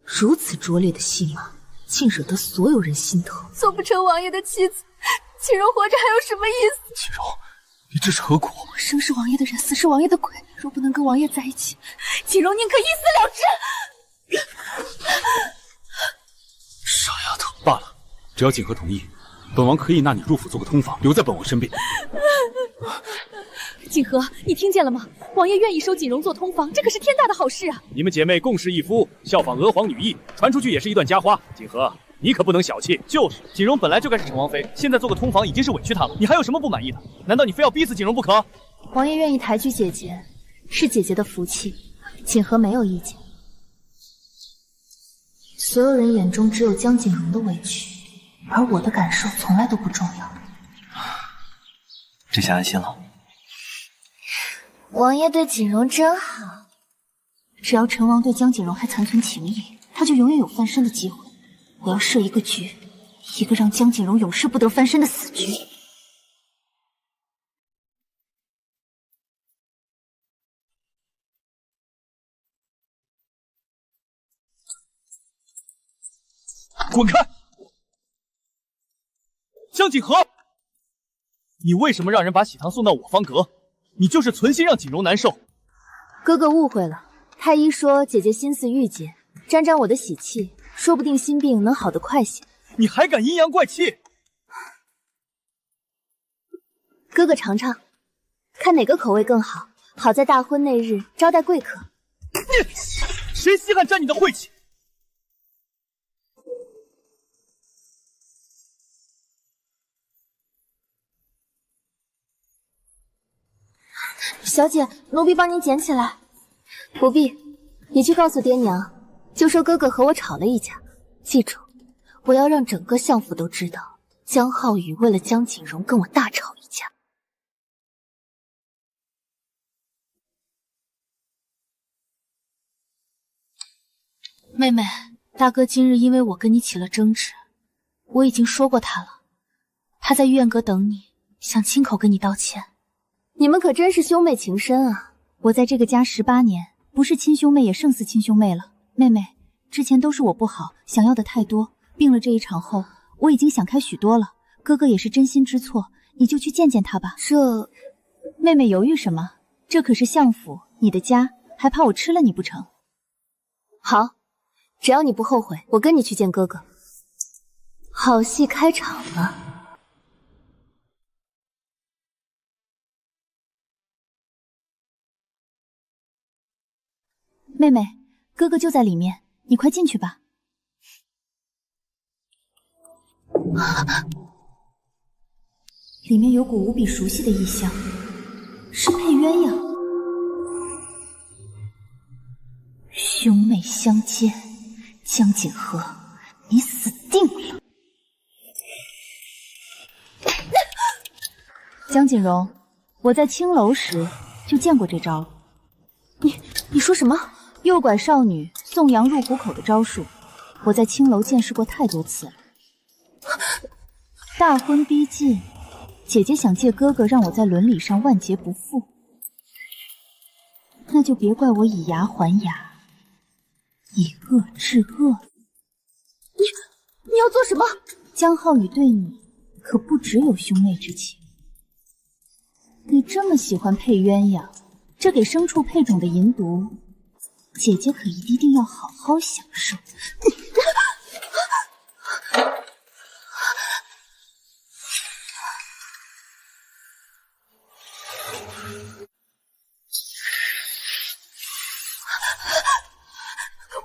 如此拙劣的戏码，竟惹得所有人心疼。做不成王爷的妻子，锦荣活着还有什么意思？锦荣，你这是何苦？我生是王爷的人，死是王爷的鬼。若不能跟王爷在一起，锦荣宁可一死了之。傻丫头，罢了，只要锦和同意，本王可以纳你入府做个通房，留在本王身边。锦和，你听见了吗？王爷愿意收锦荣做通房，这可是天大的好事啊！你们姐妹共侍一夫，效仿娥皇女意，传出去也是一段佳话。锦和，你可不能小气。就是，锦荣本来就该是陈王妃，现在做个通房已经是委屈她了。你还有什么不满意的？难道你非要逼死锦荣不可？王爷愿意抬举姐姐，是姐姐的福气，锦和没有意见。所有人眼中只有江锦荣的委屈，而我的感受从来都不重要。这下安心了。王爷对锦荣真好，只要陈王对江锦荣还残存情谊，他就永远有翻身的机会。我要设一个局，一个让江锦荣永世不得翻身的死局。滚开！江锦和，你为什么让人把喜糖送到我方阁？你就是存心让锦荣难受。哥哥误会了，太医说姐姐心思郁结，沾沾我的喜气，说不定心病能好得快些。你还敢阴阳怪气？哥哥尝尝，看哪个口味更好，好在大婚那日招待贵客。谁稀罕沾你的晦气？小姐，奴婢帮您捡起来。不必，你去告诉爹娘，就说哥哥和我吵了一架。记住，我要让整个相府都知道，江浩宇为了江锦荣跟我大吵一架。妹妹，大哥今日因为我跟你起了争执，我已经说过他了，他在御苑阁等你，想亲口跟你道歉。你们可真是兄妹情深啊！我在这个家18年，不是亲兄妹也胜似亲兄妹了。妹妹，之前都是我不好，想要的太多。病了这一场后，我已经想开许多了。哥哥也是真心知错，你就去见见他吧。妹妹犹豫什么？这可是相府，你的家，还怕我吃了你不成？好，只要你不后悔，我跟你去见哥哥。好戏开场了。妹妹，哥哥就在里面，你快进去吧。里面有股无比熟悉的异香，是配鸳鸯。兄妹相见，江锦和，你死定了！江锦荣，我在青楼时就见过这招了。你说什么？诱拐少女送羊入虎口的招数，我在青楼见识过太多次了。大婚逼近，姐姐想借哥哥让我在伦理上万劫不复，那就别怪我以牙还牙，以恶制恶。你要做什么？江浩宇对你可不只有兄妹之情。你这么喜欢配鸳鸯，这给牲畜配种的银毒，姐姐可一定要好好享受。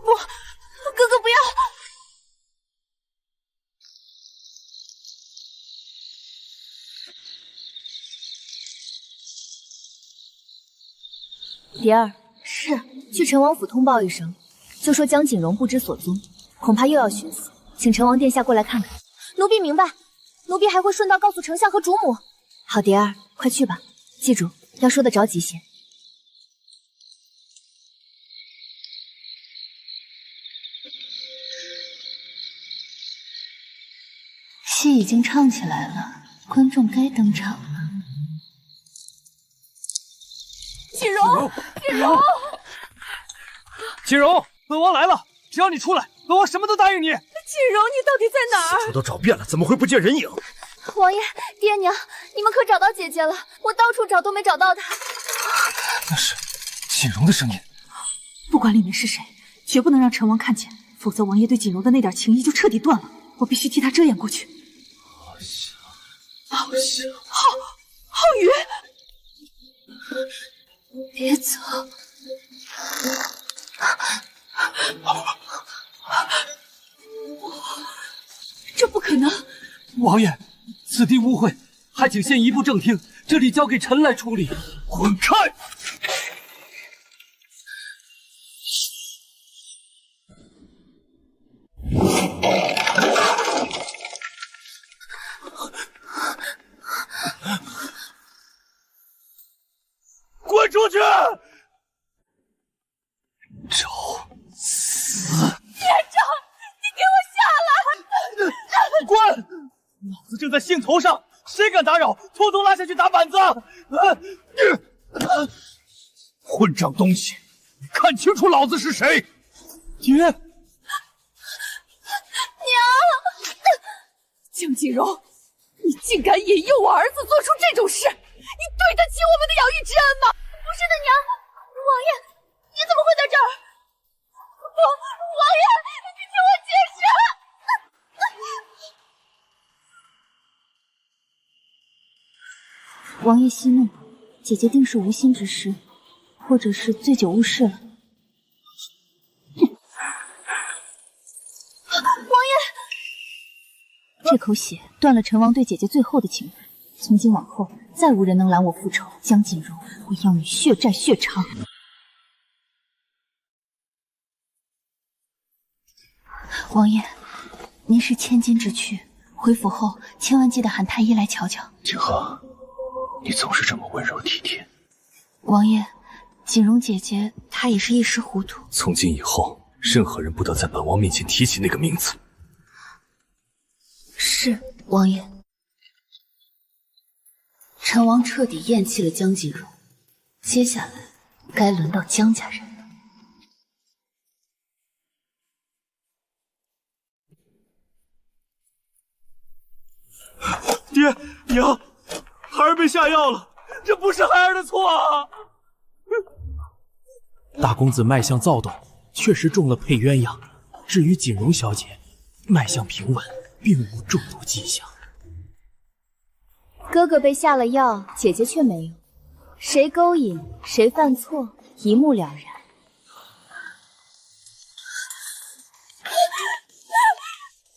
不，哥哥不要！蝶儿，是去陈王府通报一声，就说江锦荣不知所踪，恐怕又要寻死，请陈王殿下过来看看。奴婢明白，奴婢还会顺道告诉丞相和主母。好，蝶儿，快去吧，记住，要说得着极限。戏已经唱起来了，观众该登场了。锦荣，锦荣，锦荣，本王来了，只要你出来，本王什么都答应你。锦荣，你到底在哪儿？四处都找遍了，怎么会不见人影？王爷、爹娘，你们可找到姐姐了？我到处找都没找到她。那是锦荣的声音。不管里面是谁，绝不能让陈王看见，否则王爷对锦荣的那点情谊就彻底断了。我必须替他遮掩过去。浩宇，别走！这不可能！王爷，此地误会，还请先移步正厅，这里交给臣来处理。滚开！滚出去！找死！店长，你给我下来！滚！老子正在兴头上，谁敢打扰，统统拉下去打板子！混账东西，你看清楚老子是谁！爹，娘，江锦荣，你竟敢引诱我儿子做出这种事，你对得起我们的养育之恩吗？不是的，娘，王爷，你怎么会在这儿？不，王爷，你听我解释。王爷息怒，姐姐定是无心之失，或者是醉酒误事了。王爷，这口血断了陈王对姐姐最后的情分。从今往后，再无人能拦我复仇。江锦荣，我要你血债血偿。王爷，您是千金之躯，回府后千万记得喊太医来瞧瞧。锦和，你总是这么温柔体贴。王爷，锦荣姐姐她也是一时糊涂。从今以后，任何人不得在本王面前提起那个名字。是，王爷。陈王彻底厌弃了江锦荣，接下来该轮到江家人了。爹娘，孩儿被下药了，这不是孩儿的错啊！大公子脉象躁动，确实中了配鸳鸯。至于锦荣小姐，脉象平稳，并无中毒迹象。哥哥被下了药，姐姐却没有，谁勾引谁犯错，一目了然。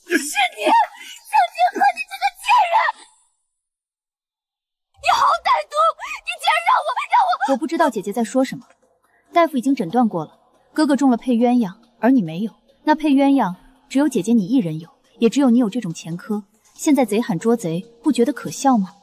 是你，江锦和，你这个贱人！你好歹毒！你竟然让我……我不知道姐姐在说什么。大夫已经诊断过了，哥哥中了配鸳鸯，而你没有。那配鸳鸯只有姐姐你一人有，也只有你有这种前科。现在贼喊捉贼，不觉得可笑吗？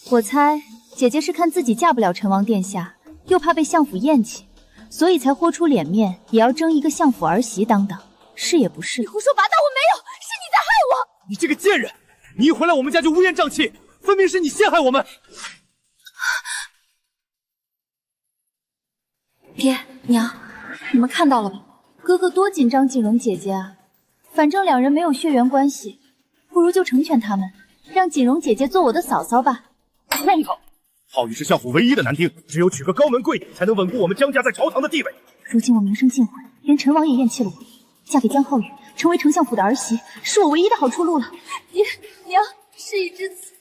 我猜姐姐是看自己嫁不了陈王殿下，又怕被相府厌弃，所以才豁出脸面也要争一个相府儿媳当当，是也不是？你胡说八道，我没有，是你在害我！你这个贱人，你一回来我们家就乌烟瘴气，分明是你陷害我们！爹娘，你们看到了吧？哥哥多紧张锦荣姐姐啊！反正两人没有血缘关系，不如就成全他们，让锦荣姐姐做我的嫂嫂吧。荒唐！浩宇是相府唯一的男丁，只有娶个高门贵女，才能稳固我们江家在朝堂的地位。如今我名声尽毁，连陈王也厌弃了我，嫁给江浩宇，成为丞相府的儿媳，是我唯一的好出路了。爹娘，事已至此，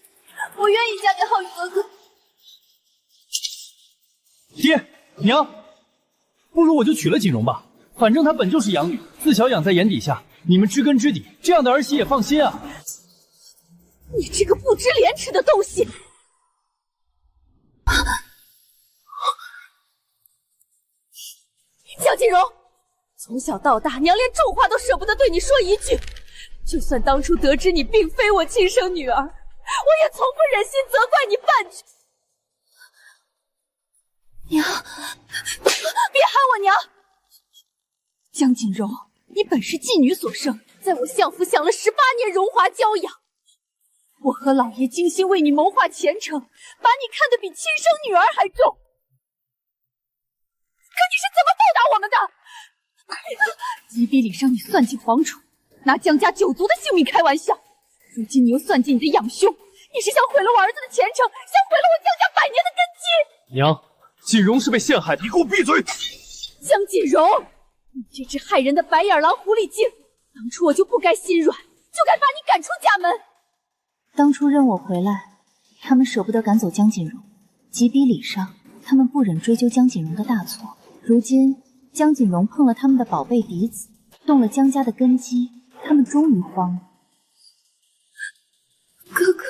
我愿意嫁给浩宇哥哥。爹娘，不如我就娶了锦荣吧，反正她本就是养女，自小养在眼底下，你们知根知底，这样的儿媳也放心啊。你这个不知廉耻的东西！江锦荣，从小到大，娘连重话都舍不得对你说一句。就算当初得知你并非我亲生女儿，我也从不忍心责怪你半句。娘，别喊我娘！江锦荣，你本是妓女所生，在我相府享了18年荣华娇养。我和老爷精心为你谋划前程，把你看得比亲生女儿还重。可你是怎么报答我们的？吉比里让你算计皇储，拿江家9族的性命开玩笑。如今你又算计你的养兄，你是想毁了我儿子的前程，想毁了我江家100年的根基。娘，锦荣是被陷害的，你给我闭嘴！江锦荣，你这只害人的白眼狼狐狸精，当初我就不该心软，就该把你赶出家门。当初认我回来，他们舍不得赶走江锦荣，几笔礼上，他们不忍追究江锦荣的大错。如今江锦荣碰了他们的宝贝嫡子，动了江家的根基，他们终于慌了。哥哥，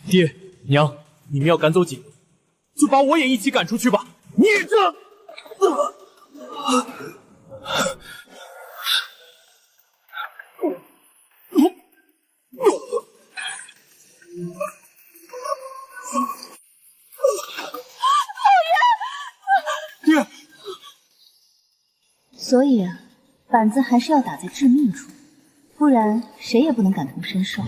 爹娘，你们要赶走锦荣，就把我也一起赶出去吧。你这……爹，所以啊，板子还是要打在致命处，不然谁也不能感同身受。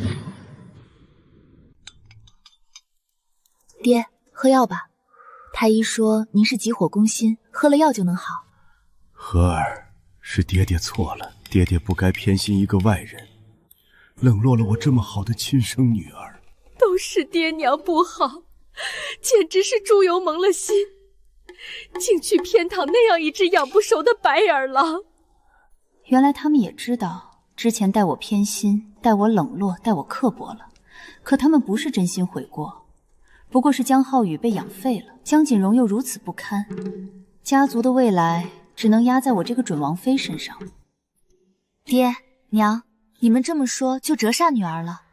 爹，喝药吧。太医说您是急火攻心，喝了药就能好。和儿，是爹爹错了，爹爹不该偏心一个外人，冷落了我这么好的亲生女儿。都是爹娘不好，简直是猪油蒙了心，竟去偏袒那样一只养不熟的白眼狼。原来他们也知道之前待我偏心，待我冷落，待我刻薄了，可他们不是真心悔过，不过是江浩宇被养废了，江锦荣又如此不堪，家族的未来只能压在我这个准王妃身上。爹娘，你们这么说就折煞女儿了。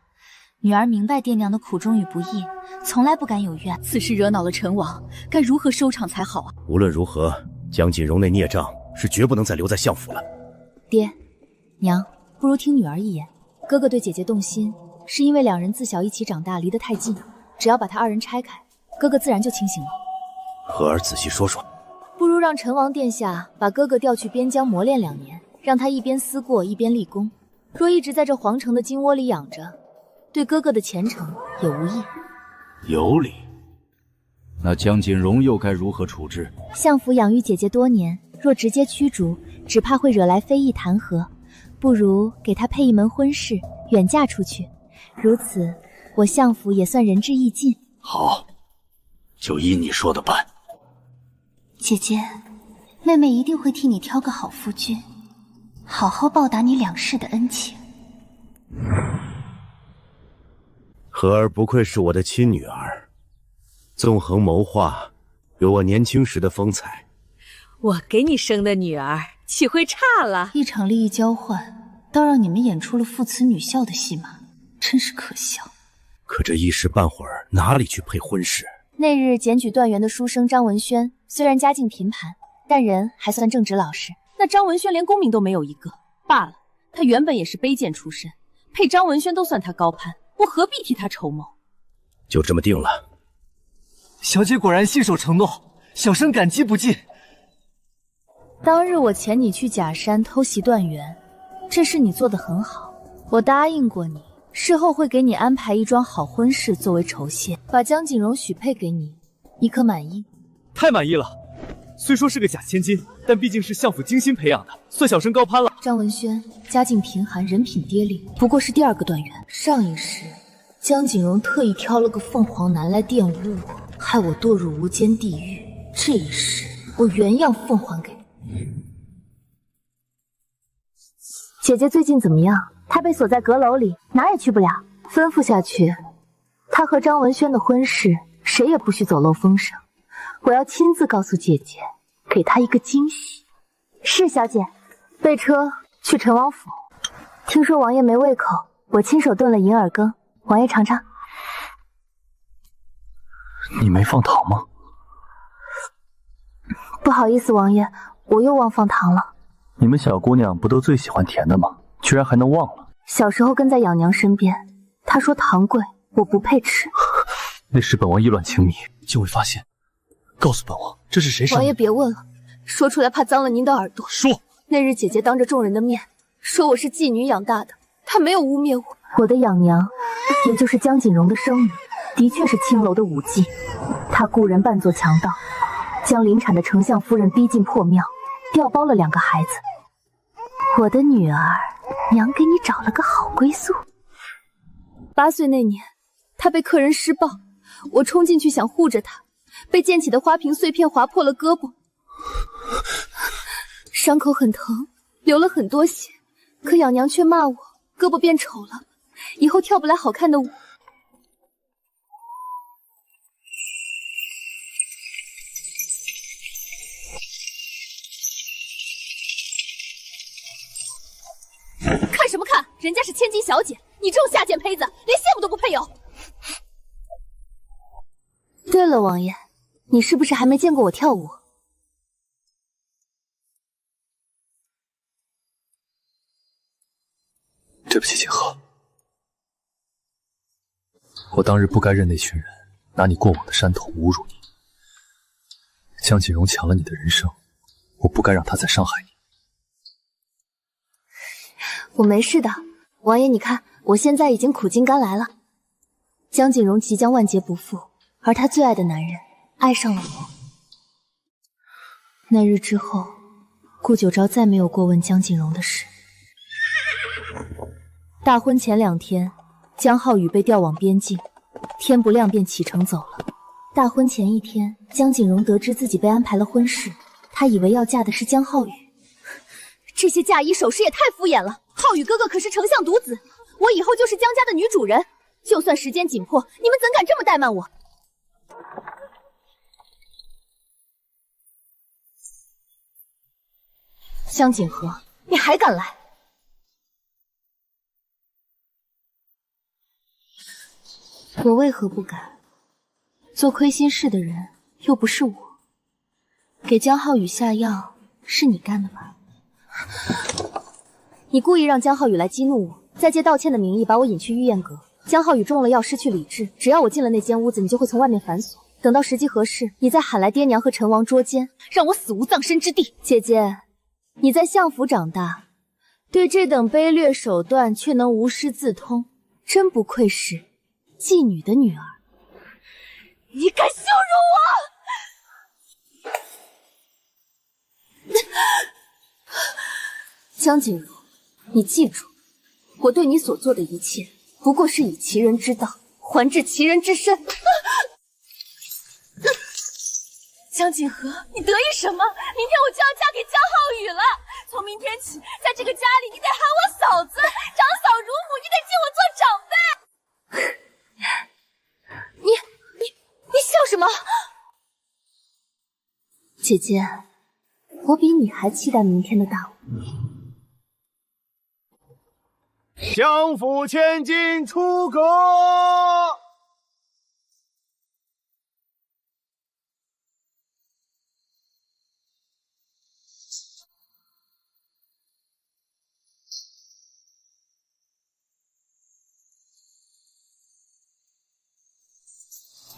女儿明白爹娘的苦衷与不易，从来不敢有怨。此事惹恼了陈王，该如何收场才好啊？无论如何，江锦荣那孽障是绝不能再留在相府了。爹娘，不如听女儿一言。哥哥对姐姐动心，是因为2人自小一起长大，离得太近，只要把他2人拆开，哥哥自然就清醒了。和儿仔细说说。不如让陈王殿下把哥哥调去边疆磨练2年，让他一边思过一边立功。若一直在这皇城的金窝里养着，对哥哥的前程也无益。有理。那江锦荣又该如何处置？相府养育姐姐多年，若直接驱逐，只怕会惹来非议弹劾。不如给她配一门婚事，远嫁出去。如此，我相府也算仁至义尽。好，就依你说的办。姐姐，妹妹一定会替你挑个好夫君，好好报答你2世的恩情。和儿不愧是我的亲女儿，纵横谋划，有我年轻时的风采。我给你生的女儿岂会差了？一场利益交换，倒让你们演出了父慈女孝的戏码，真是可笑。可这一时半会儿哪里去配婚事？那日检举段员的书生张文轩，虽然家境贫寒，但人还算正直老实。那张文轩连功名都没有一个，罢了，他原本也是卑贱出身，配张文轩都算他高攀，我何必替他筹谋？就这么定了。小姐果然信守承诺，小生感激不尽。当日我遣你去假山偷袭段员，这事你做得很好，我答应过你，事后会给你安排一桩好婚事作为酬谢，把江锦荣许配给你，你可满意？太满意了。虽说是个假千金，但毕竟是相府精心培养的，算小生高攀了。张文轩家境贫寒，人品跌劣，不过是第2个段员。上一世，江锦荣特意挑了个凤凰男来玷污我，害我堕入无间地狱。这一世，我原样奉还给你。姐姐最近怎么样？她被锁在阁楼里，哪也去不了。吩咐下去，她和张文轩的婚事，谁也不许走漏风声。我要亲自告诉姐姐，给她一个惊喜。是小姐。备车去陈王府。听说王爷没胃口，我亲手炖了银耳羹，王爷尝尝。你没放糖吗？不好意思，王爷，我又忘放糖了。你们小姑娘不都最喜欢甜的吗？居然还能忘了？小时候跟在养娘身边，她说糖贵，我不配吃。那时本王意乱情迷，就会发现告诉本王，这是谁上的？王爷别问了，说出来怕脏了您的耳朵。说，那日姐姐当着众人的面说我是妓女养大的，她没有污蔑我。我的养娘，也就是江锦荣的生女，的确是青楼的舞妓。她雇人扮作强盗，将临产的丞相夫人逼进破庙，调包了2个孩子。我的女儿，娘给你找了个好归宿。8岁那年，她被客人施暴，我冲进去想护着她，被溅起的花瓶碎片划破了胳膊，伤口很疼，流了很多血。可养娘却骂我胳膊变丑了，以后跳不来好看的舞。看什么看？人家是千金小姐，你这种下贱胚子，连羡慕都不配有。对了，王爷，你是不是还没见过我跳舞？对不起，锦和，我当日不该任那群人拿你过往的山头侮辱你。江锦荣抢了你的人生，我不该让他再伤害你。我没事的，王爷，你看，我现在已经苦尽甘来了。江锦荣即将万劫不复，而他最爱的男人爱上了我。那日之后，顾九昭再没有过问江锦荣的事。大婚前2天，江浩宇被调往边境，天不亮便启程走了。大婚前1天，江锦荣得知自己被安排了婚事，他以为要嫁的是江浩宇。这些嫁衣首饰也太敷衍了。浩宇哥哥可是丞相独子，我以后就是江家的女主人。就算时间紧迫，你们怎敢这么怠慢我？江锦和，你还敢来？我为何不敢？做亏心事的人又不是我，给江浩宇下药是你干的吧？你故意让江浩宇来激怒我，再借道歉的名义把我引去御宴阁。江浩宇中了药，失去理智，只要我进了那间屋子，你就会从外面反锁。等到时机合适，你再喊来爹娘和陈王捉奸，让我死无葬身之地。姐姐，你在相府长大，对这等卑劣手段却能无师自通，真不愧是妓女的女儿。你敢羞辱我！江锦荣，你记住，我对你所做的一切，不过是以其人之道还治其人之身。江锦和，你得意什么？明天我就要嫁给江浩宇了。从明天起，在这个家里，你得喊我嫂子，长嫂如母，你得敬我做长辈。你笑什么？姐姐，我比你还期待明天的大舞。相府千金出阁。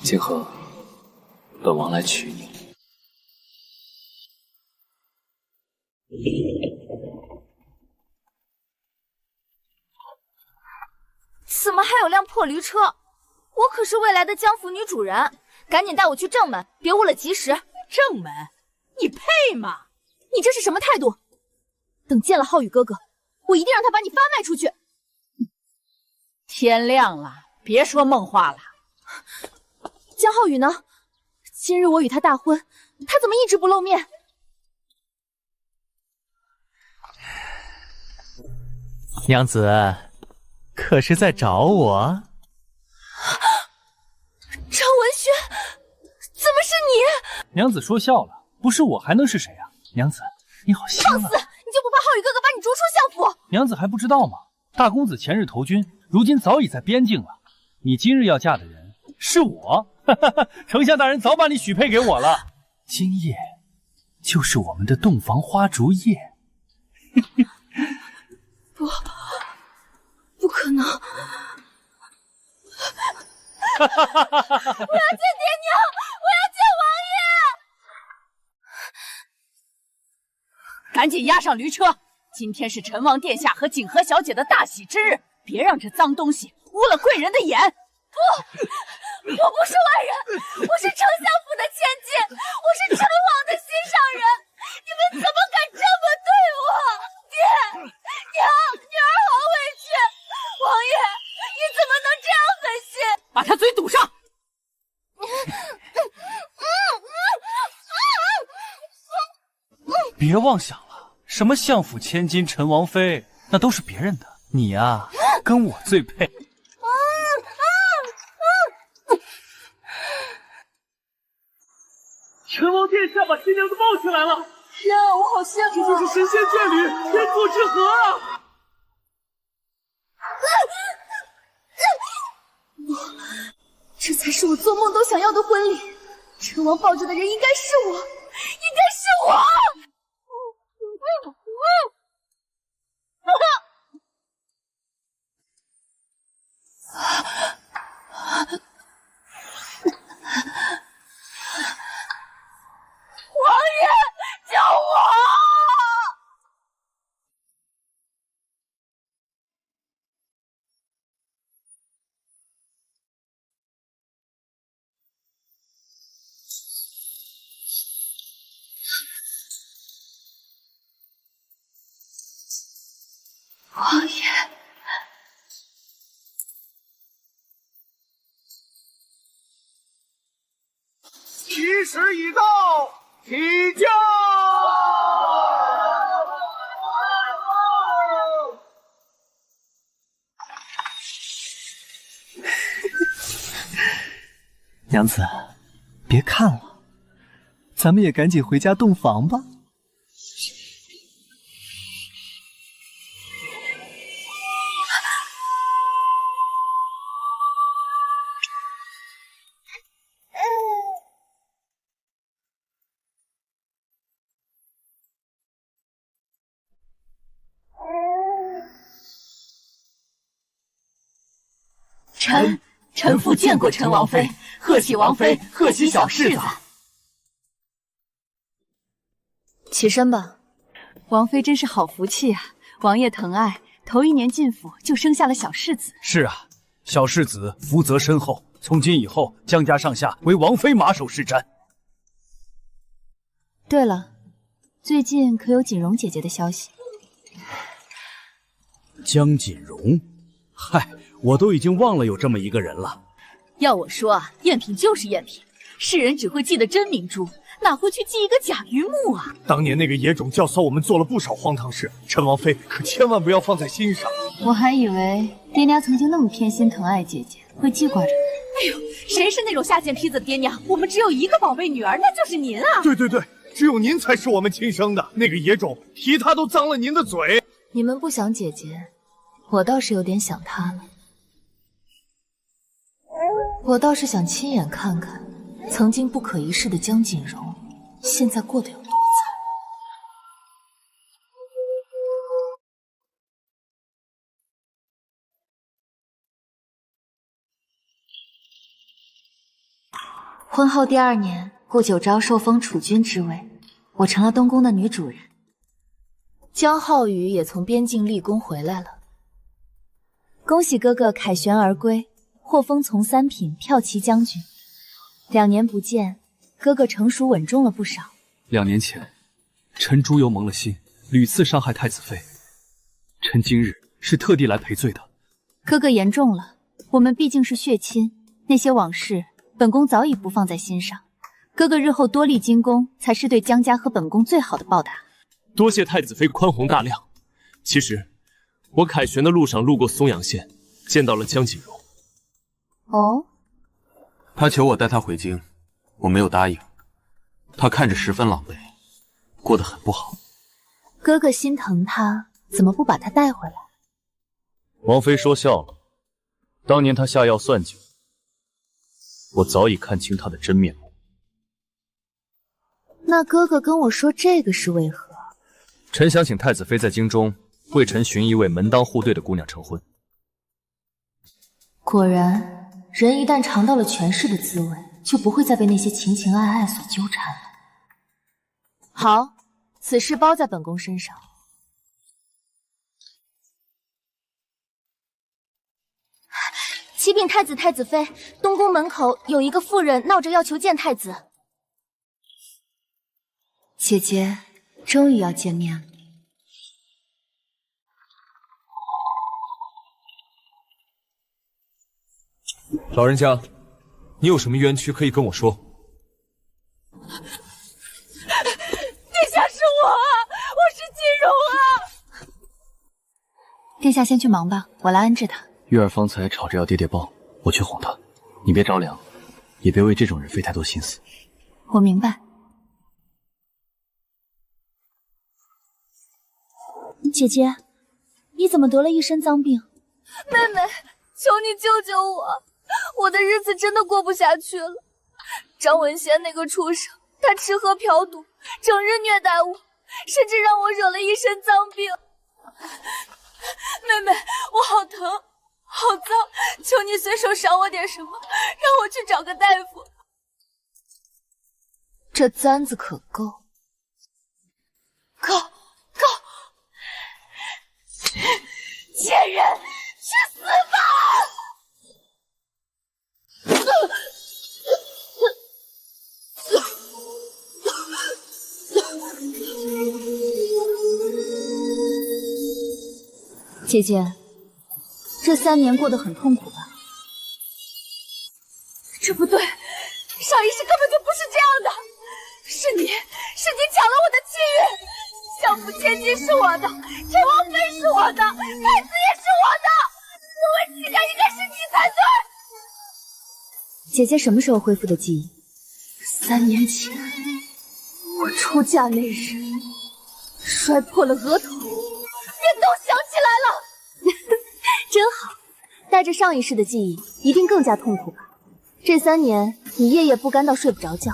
锦和，本王来娶你。怎么还有辆破驴车？我可是未来的江府女主人，赶紧带我去正门，别误了吉时。正门？你配吗？你这是什么态度？等见了浩宇哥哥，我一定让他把你发卖出去。天亮了，别说梦话了。江浩宇呢？今日我与他大婚，他怎么一直不露面？娘子，可是在找我？张文轩，怎么是你？娘子说笑了，不是我还能是谁啊？娘子，你好香啊！放肆！你就不怕浩宇哥哥把你逐出相府？娘子还不知道吗？大公子前日投军，如今早已在边境了。你今日要嫁的人是我，丞相大人早把你许配给我了。今夜就是我们的洞房花烛夜。不可能！我要见爹娘，我要见王爷！赶紧押上驴车！今天是陈王殿下和景和小姐的大喜之日，别让这脏东西污了贵人的眼。不，我不是外人，我是丞相府的千金，我是陈王的心上人，你们怎么敢这么对我？爹娘，女儿好委屈，王爷，你怎么能这样狠心？把他嘴堵上！别妄想了，什么相府千金、陈王妃，那都是别人的。你呀，跟我最配。陈王殿下把新娘子抱起来了！天啊，我好羡慕！这就是神仙眷侣，天作之合啊！这才是我做梦都想要的婚礼。陈王抱着的人应该是我，应该是我！王爷，救我！王爷，吉时已到，起驾！娘子，别看了，咱们也赶紧回家洞房吧。臣父见过陈王妃，贺喜王妃，贺喜小世子。起身吧，王妃真是好福气啊！王爷疼爱，头一年进府就生下了小世子。是啊，小世子福泽深厚，从今以后江家上下为王妃马首是瞻。对了，最近可有锦荣姐姐的消息？江锦荣，嗨，我都已经忘了有这么一个人了。要我说啊，赝品就是赝品，世人只会记得真明珠，哪会去记一个假榆木啊？当年那个野种教唆我们做了不少荒唐事，陈王妃可千万不要放在心上。我还以为爹娘曾经那么偏心疼爱姐姐，会记挂着。哎呦，谁是那种下贱坯子的爹娘？我们只有一个宝贝女儿，那就是您啊！对对对，只有您才是我们亲生的。那个野种提他都脏了您的嘴。你们不想姐姐，我倒是有点想她了。我倒是想亲眼看看，曾经不可一世的江锦荣，现在过得有多惨。婚后第2年，顾九昭受封储君之位，我成了东宫的女主人。江浩宇也从边境立功回来了，恭喜哥哥凯旋而归。获封从3品骠骑将军，2年不见，哥哥成熟稳重了不少。2年前，臣朱由蒙了心，屡次伤害太子妃，臣今日是特地来赔罪的。哥哥言重了，我们毕竟是血亲，那些往事，本宫早已不放在心上。哥哥日后多立金功，才是对江家和本宫最好的报答。多谢太子妃宽宏大量。其实，我凯旋的路上路过松阳县，见到了江锦荣。哦，他求我带他回京，我没有答应。他看着十分狼狈，过得很不好。哥哥心疼他，怎么不把他带回来？王妃说笑了，当年他下药算计我早已看清他的真面目。那哥哥跟我说这个是为何？臣想请太子妃在京中为臣寻一位门当户对的姑娘成婚。果然。人一旦尝到了权势的滋味，就不会再被那些情情爱爱所纠缠了。好，此事包在本宫身上。启禀太子太子妃，东宫门口有一个妇人闹着要求见太子。姐姐终于要见面了。老人家，你有什么冤屈可以跟我说？殿下是我啊，我是锦荣啊！殿下先去忙吧，我来安置他。玉儿方才吵着要爹爹抱，我去哄她，你别着凉，也别为这种人费太多心思。我明白。姐姐，你怎么得了一身脏病？妹妹，求你救救我！我的日子真的过不下去了。张文贤那个畜生，他吃喝嫖赌，整日虐待我，甚至让我惹了一身脏病。妹妹，我好疼，好脏，求你随手赏我点什么，让我去找个大夫。这簪子可够？够！贱人，去死吧！姐姐，这3年过得很痛苦吧？这不对，上一世根本就不是这样的，是你抢了我的气运，相府千金是我的，陈王妃是我的，太子也是我的，作为妻家应该是你才对。姐姐什么时候恢复的记忆？3年前，我出嫁那日，摔破了额头，便都想起来了。真好，带着上一世的记忆，一定更加痛苦吧？这3年，你夜夜不甘到睡不着觉，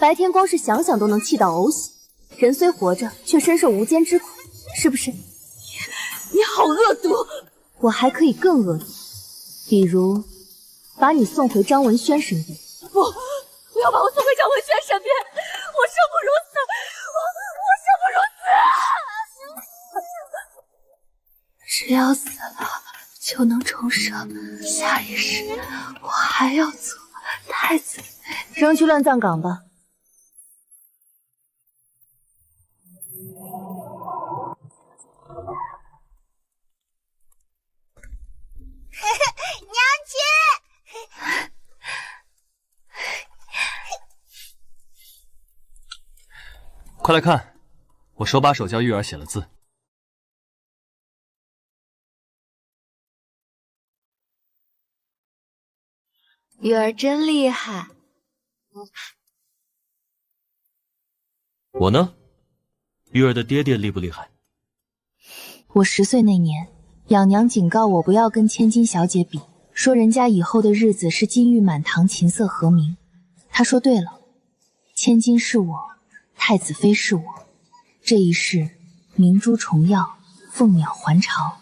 白天光是想想都能气到呕血。人虽活着，却深受无间之苦，是不是？你好恶毒！我还可以更恶毒，比如把你送回张文轩身边。不要把我送回张文轩身边，我生不如死，我生不如死！只要死了，就能重生。下一世，我还要做太子。扔去乱葬岗吧。娘亲，快来看，我手把手教玉儿写了字。玉儿真厉害。我呢？玉儿的爹爹厉不厉害？我10岁那年，养娘警告我不要跟千金小姐比，说人家以后的日子是金玉满堂，琴瑟和鸣。她说对了，千金是我，太子妃是我，这一世明珠重耀，凤鸟还巢。